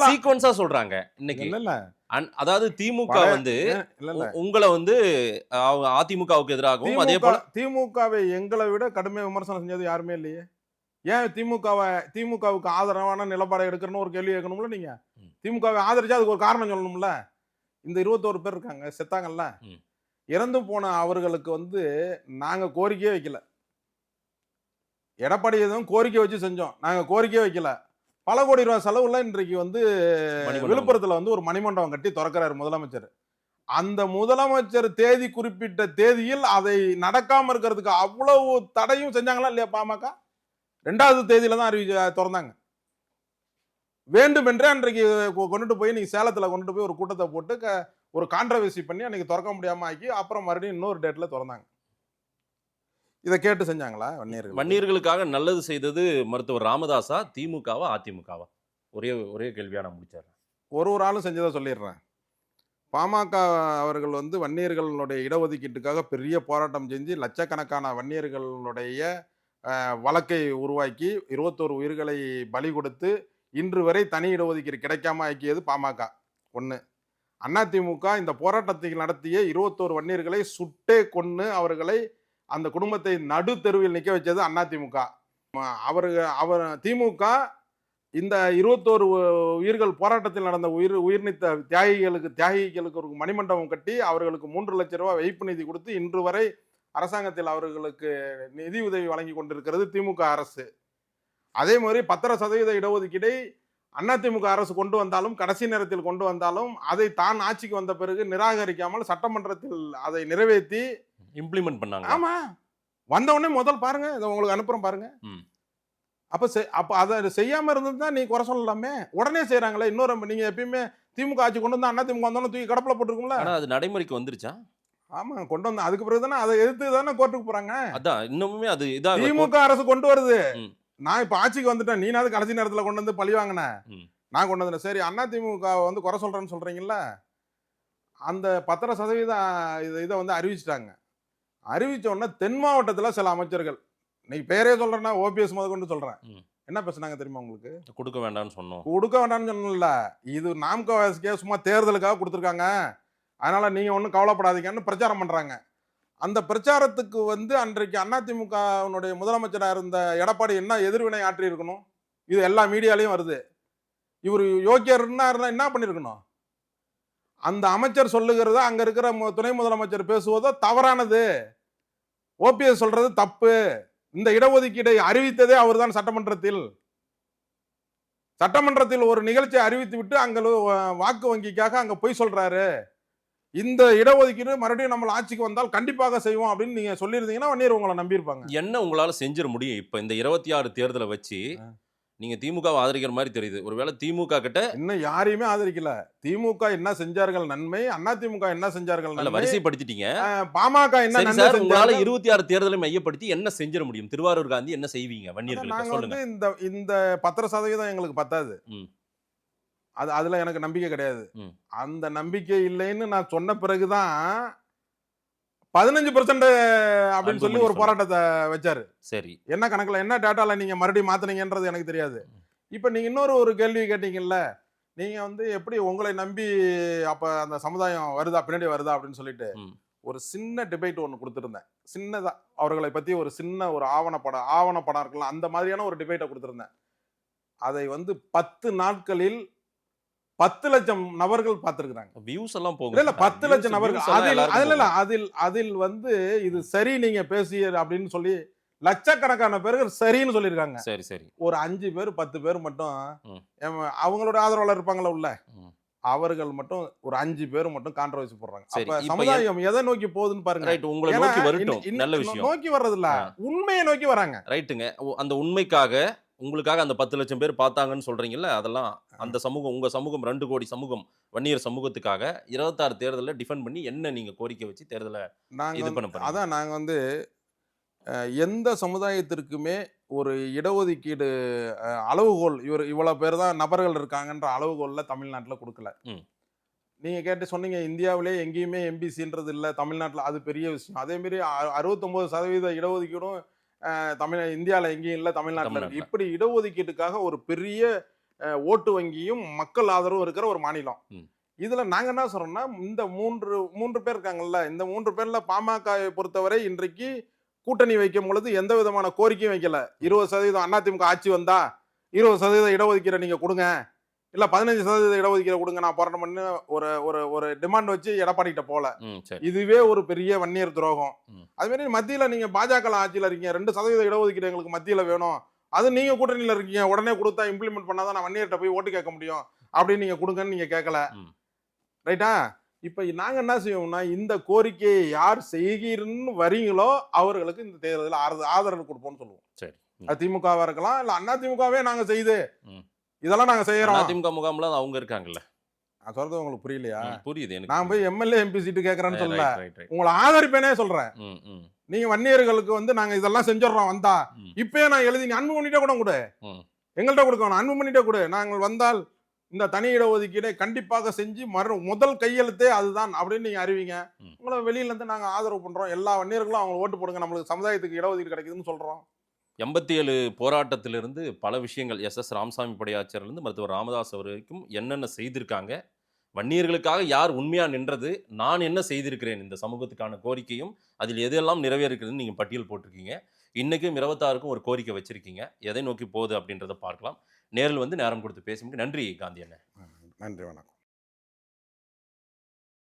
சீக்வன்ஸா சொல்றாங்க. இன்னைக்கு அதாவது திமுக உங்களை அதிமுகவுக்கு எதிராகவும் அதே போல திமுகவை எங்களை விட கடுமையா விமர்சனம் செஞ்சது யாருமே இல்லையே. ஏன் திமுகவுக்கு ஆதரவான நிலப்பாடை எடுக்கணும்னு ஒரு கேள்வி கேட்கணும்ல? நீங்க திமுகவை ஆதரிச்சா அதுக்கு ஒரு காரணம் சொல்லணும்ல. இந்த 21 பேர் இருக்காங்க, செத்தாங்கல்ல, இறந்து போன அவர்களுக்கு நாங்க கோரிக்கையே வைக்கல. எடப்பாடி எதுவும் கோரிக்கை வச்சு செஞ்சோம், நாங்க கோரிக்கையே வைக்கல. பல கோடி ரூபாய் செலவுல இன்றைக்கு விழுப்புரத்துல ஒரு மணிமண்டபம் கட்டி திறக்கிறாரு முதலமைச்சர். அந்த முதலமைச்சர் தேதி குறிப்பிட்ட தேதியில் அதை நடக்காம இருக்கிறதுக்கு அவ்வளவு தடையும் செஞ்சாங்களா இல்லையா? பாமக 2வது தேதியில தான் திறந்தாங்க. வேண்டுமென்றே அன்றைக்கு கொண்டுட்டு போய் நீங்க சேலத்துல கொண்டுட்டு போய் ஒரு கூட்டத்தை போட்டு ஒரு கான்ட்ரவர்சி பண்ணி அன்னைக்கு திறக்க முடியாம ஆக்கி அப்புறம் மறுபடியும் இன்னொரு டேட்ல திறந்தாங்க. இதை கேட்டு செஞ்சாங்களா வன்னியர்களுக்காக நல்லது செய்தது மருத்துவர் ராமதாஸா, திமுகவா, அதிமுகவா? ஒரே கேள்வியா நான் முடிச்சாரு. ஒரு ஆளும் செஞ்சதை சொல்லிடுறேன். பாமக அவர்கள் வன்னியர்களுடைய இடஒதுக்கீட்டுக்காக பெரிய போராட்டம் செஞ்சு லட்சக்கணக்கான வன்னியர்களுடைய வழக்கை உருவாக்கி 21 உயிர்களை பலி கொடுத்து இன்று வரை தனி இடஒதுக்கீடு கிடைக்காம ஆக்கியது பாமக. 1. அதிமுக இந்த போராட்டத்தை நடத்திய 21 வன்னியர்களை சுட்டே கொன்னு அவர்களை அந்த குடும்பத்தை நடு தெருவில் நிற்க வச்சது அதிமுக. திமுக இந்த 21 உயிர்கள் போராட்டத்தில் நடந்த உயிர்நீத்த தியாகிகளுக்கு ஒரு மணிமண்டபம் கட்டி அவர்களுக்கு 3 லட்சம் ரூபாய் வைப்பு நிதி கொடுத்து இன்று வரை அரசாங்கத்தில் அவர்களுக்கு நிதி உதவி வழங்கி கொண்டிருக்கிறது திமுக அரசு. அதே மாதிரி 10% இடஒதுக்கீடை அதிமுக அரசு கொண்டு வந்தாலும் கடைசி நேரத்தில் கொண்டு வந்தாலும் அதை தான் ஆட்சிக்கு வந்த பிறகு நிராகரிக்காமல் சட்டமன்றத்தில் அதை நிறைவேற்றி இம்ப்ளிமெண்ட் பண்ணாங்க. ஆமா வந்த உடனே முதல் பாருங்க, இதை உங்களுக்கு அனுப்புறேன் பாருங்க. அப்ப அதை செய்யாம இருந்ததுதான் நீ குறை சொல்லலாமே. உடனே செய்யறாங்களே. இன்னொரு நீங்க எப்பயுமே திமுக ஆட்சி கொண்டு வந்தா அதிமுக வந்தாலும் தூக்கி கடப்புல போட்டுருக்கும்ல. ஆனா அது நடைமுறைக்கு வந்துருச்சா? ஆமா கொண்டு வந்தா அதுக்கு பிறகு தானே அதை எதிர்த்து தானே கோர்ட்டுக்கு போறாங்க. அதான் இன்னுமே அது இதா திமுக அரசு கொண்டு வருது. நான் இப்ப ஆட்சிக்கு வந்துட்டேன், நீனாவது கடைசி நேரத்துல கொண்டு வந்து பழி வாங்கின, நான் கொண்டு வந்தேன். சரி அதிமுக வந்து குறை சொல்றேன்னு சொல்றீங்கல்ல, அந்த 10% இதை வந்து அறிவிச்சிட்டாங்க. அறிவிச்ச உடனே தென் மாவட்டத்துல சில அமைச்சர்கள், நீ பேரே சொல்றேன்னா ஓபிஎஸ் முத கொண்டு சொல்றேன், என்ன பேசுனாங்க தெரியுமா உங்களுக்கு? கொடுக்க வேண்டாம்னு சொன்னோம். கொடுக்க வேண்டாம்னு சொன்னல, இது நாம்கே சும்மா தேர்தலுக்காக கொடுத்துருக்காங்க, அதனால நீங்க ஒன்றும் கவலைப்படாதீங்கன்னு பிரச்சாரம் பண்றாங்க. அந்த பிரச்சாரத்துக்கு வந்து அன்றைக்கு அதிமுகவுடைய முதலமைச்சராக இருந்த எடப்பாடி என்ன எதிர்வினை ஆற்றி இருக்கணும்? இது எல்லா மீடியாலையும் வருது. இவர் யோக்கியர்னா இருந்தா என்ன பண்ணிருக்கணும்? அந்த அமைச்சர் சொல்லுகிறத அங்க இருக்கிற துணை முதலமைச்சர் பேசுவதோ தவறானது, ஓபிஎஸ் சொல்றது தப்பு. இந்த இடஒதுக்கீடை அறிவித்ததே அவர் தான் சட்டமன்றத்தில் ஒரு நிகழ்ச்சியை அறிவித்து விட்டு அங்க வாக்கு வங்கிக்காக அங்க போய் சொல்றாரு. இந்த இடஒதுக்கீடு மறுபடியும் நம்ம ஆட்சிக்கு வந்தால் கண்டிப்பாக செய்வோம் அப்படின்னு நீங்க சொல்லியிருந்தீங்கன்னா வன்னியர் உங்களை நம்பியிருப்பாங்க. என்ன உங்களால செஞ்சிட முடியும்? இப்ப இந்த 26 தேர்தலை வச்சு நீங்க திமுகவை ஆதரிக்கிற மாதிரி தெரியுது. ஒருவேளை திமுக கிட்ட இன்னும் யாரையுமே ஆதரிக்கல. திமுக என்ன செஞ்சார்கள் நன்மை, அதிமுக என்ன செஞ்சார்கள் நன்மை, வரிசைப்படுத்திட்டீங்க. பாமக என்ன நன்மை செஞ்சார்கள். உங்களால 26 தேர்தலை மையப்படுத்தி என்ன செஞ்சிட முடியும்? திருவாரூர் காந்தி என்ன செய்வீங்க வன்னியர்களுக்கு சொல்லுங்க. இந்த 10% எங்களுக்கு பத்தாது, அதுல எனக்கு நம்பிக்கை கிடையாது. அந்த நம்பிக்கை இல்லைன்னு நான் சொன்ன பிறகுதான் 15% அப்படின்னு சொல்லி ஒரு போராட்டத்தை வச்சாரு. சரி, என்ன கணக்குல என்ன டேட்டால நீங்க மறுபடியும் மாத்தினீங்கன்றது எனக்கு தெரியாது. இப்ப நீங்க இன்னொரு கேள்வி கேட்டீங்கல்ல, நீங்க வந்து எப்படி உங்களை நம்பி அப்ப அந்த சமுதாயம் வருதா பின்னாடி வருதா அப்படின்னு சொல்லிட்டு ஒரு சின்ன டிபேட் ஒன்று கொடுத்துருந்தேன். சின்னதா அவர்களை பத்தி ஒரு சின்ன ஒரு ஆவணப்படம் இருக்கலாம், அந்த மாதிரியான ஒரு டிபேட்டை கொடுத்துருந்தேன். அதை வந்து 10 நாட்களில் 10 லட்சம் நபர்கள் பார்த்திருக்கிறாங்க. வியூஸ் எல்லாம் போகும். இல்ல 10 லட்சம் நபர்கள் அதில் வந்து இது சரி நீங்க பேசிய அப்படின்னு சொல்லி லட்சக்கணக்கான பேர்கள் சரின்னு சொல்லியிருக்காங்க. சரி சரி. ஒரு 5 பேர் 10 பேர் மட்டும் அவங்களோட ஆதரவாளர் இருப்பாங்களா உள்ள, அவர்கள் மட்டும் ஒரு 5 பேர் மட்டும் கான்ட்ரோவர்சி போடுறாங்க. அப்ப சமுதாயம் எதை நோக்கி போகுதுன்னு பாருங்க. ரைட், உங்களை நோக்கி வரட்டும். நல்ல விஷயம். நோக்கி வர்றது இல்ல, உண்மையை நோக்கி வராங்க. ரைட்டுங்க. அந்த உண்மைக்காக உங்களுக்காக அந்த 10 லட்சம் பேர் பார்த்தாங்கன்னு சொல்றீங்கல்ல, அதெல்லாம் அந்த சமூகம், உங்க சமூகம் 2 கோடி சமூகம் வன்னியர் சமூகத்துக்காக 26 தேர்தலில் டிஃபெண்ட் பண்ணி என்ன நீங்க கோரிக்கை வச்சு தேர்தலை இது பண்ண போறீங்க? அதான் நாங்க வந்து எந்த சமுதாயத்திற்குமே ஒரு இடஒதுக்கீடு அளவுகோல், இவ்வளவு பேர் தான் நபர்கள் இருக்காங்கன்ற அளவுகோல்ல தமிழ்நாட்டில் கொடுக்கல. நீங்க கேட்டு சொன்னீங்க இந்தியாவிலே எங்கேயுமே எம்பிசின்றது இல்லை, தமிழ்நாட்டில் அது பெரிய விஷயம். அதே மாதிரி 69% இடஒதுக்கீடும் இந்தியாவில் எங்கேயும் இல்லை, தமிழ்நாட்டில் இருக்கு. இப்படி இடஒதுக்கீட்டுக்காக ஒரு பெரிய ஓட்டு வங்கியும் மக்கள் ஆதரவும் இருக்கிற ஒரு மாநிலம். இதுல நாங்க என்ன சொல்றோம்னா, இந்த மூன்று பேர் இருக்காங்கல்ல, இந்த 3 பேர்ல பாமகவை பொறுத்தவரை இன்றைக்கு கூட்டணி வைக்கும் பொழுது எந்த விதமான கோரிக்கையும் வைக்கல. 20% அதிமுக ஆட்சி வந்தா 20% இடஒதுக்கீடு நீங்க கொடுங்க, இல்ல 15% இடஒதுக்கீடு கொடுங்க, நான் போராட்டம் பண்ணி ஒரு டிமாண்ட் வச்சு எடப்பாடி கிட்ட போல. இதுவே ஒரு பெரிய வன்னியர் துரோகம். அது மாதிரி மத்தியில நீங்க பாஜக ஆட்சியில இருக்கீங்க, 2% இடஒதுக்கீடு எங்களுக்கு மத்தியில வேணும், அது நீங்க கூட்டணியில இருக்கீங்க, உடனே கொடுத்தா இம்ப்ளிமெண்ட் பண்ணாதான் நான் வன்னியர்கிட்ட போய் ஓட்டு கேட்க முடியும் அப்படின்னு நீங்க கொடுங்கன்னு நீங்க கேட்கல. ரைட்டா? இப்ப நாங்க என்ன செய்வோம்னா, இந்த கோரிக்கையை யார் செய்கிறன்னு வரீங்களோ அவர்களுக்கு இந்த தேர்தலில் ஆதரவு கொடுப்போம்னு சொல்லுவோம். சரி, அது திமுகவா இருக்கலாம், இல்ல அதிமுகவே நாங்க செய்து இதெல்லாம் நாங்க செய்யறோம். அதிமுக முகாம்ல அவங்க இருக்காங்கல்ல, நான் சொல்றது உங்களுக்கு புரியலையா? புரியுது எனக்கு. நான் போய் எம்எல்ஏ எம்பி சீட்டு கேட்கறேன்னு சொல்லல, உங்களை ஆதரிப்பேனே சொல்றேன். நீங்க வன்னியர்களுக்கு வந்து நாங்க இதெல்லாம் செஞ்சிடறோம் வந்தா, இப்பயே நான் எழுதி அன்பு பண்ணிட்டே கூட கொடு, எங்கள்கிட்ட கொடுக்கணும், அன்பு பண்ணிட்டே கொடு, நாங்கள் வந்தால் இந்த தனி இடஒதுக்கீடை கண்டிப்பாக செஞ்சு முதல் கையெழுத்தே அதுதான் அப்படின்னு நீங்க அறிவிங்க. உங்களை வெளியில இருந்து நாங்க ஆதரவு பண்றோம், எல்லா வன்னியர்களும் அவங்க ஓட்டு போடுங்க, நம்மளுக்கு சமுதாயத்துக்கு இடஒதுக்கீடு கிடைக்குதுன்னு சொல்றோம். 87 போராட்டத்திலிருந்து பல விஷயங்கள், எஸ் ராமசாமி படையாச்சியர்லேருந்து மருத்துவர் ராமதாஸ் வரைக்கும் என்னென்ன செய்திருக்காங்க, வன்னியர்களுக்காக யார் உண்மையாக நின்றது, நான் என்ன செய்திருக்கிறேன் இந்த சமூகத்துக்கான கோரிக்கையும் அதில் எதெல்லாம் நிறைவேறிருக்குதுன்னு நீங்கள் பட்டியல் போட்டிருக்கீங்க. இன்றைக்கும் 26க்கும் ஒரு கோரிக்கை வச்சுருக்கீங்க, எதை நோக்கி போகுது அப்படின்றத பார்க்கலாம். நேரில் வந்து நேரம் கொடுத்து பேசும்போது நன்றி காந்தி அண்ணன். நன்றி, வணக்கம்.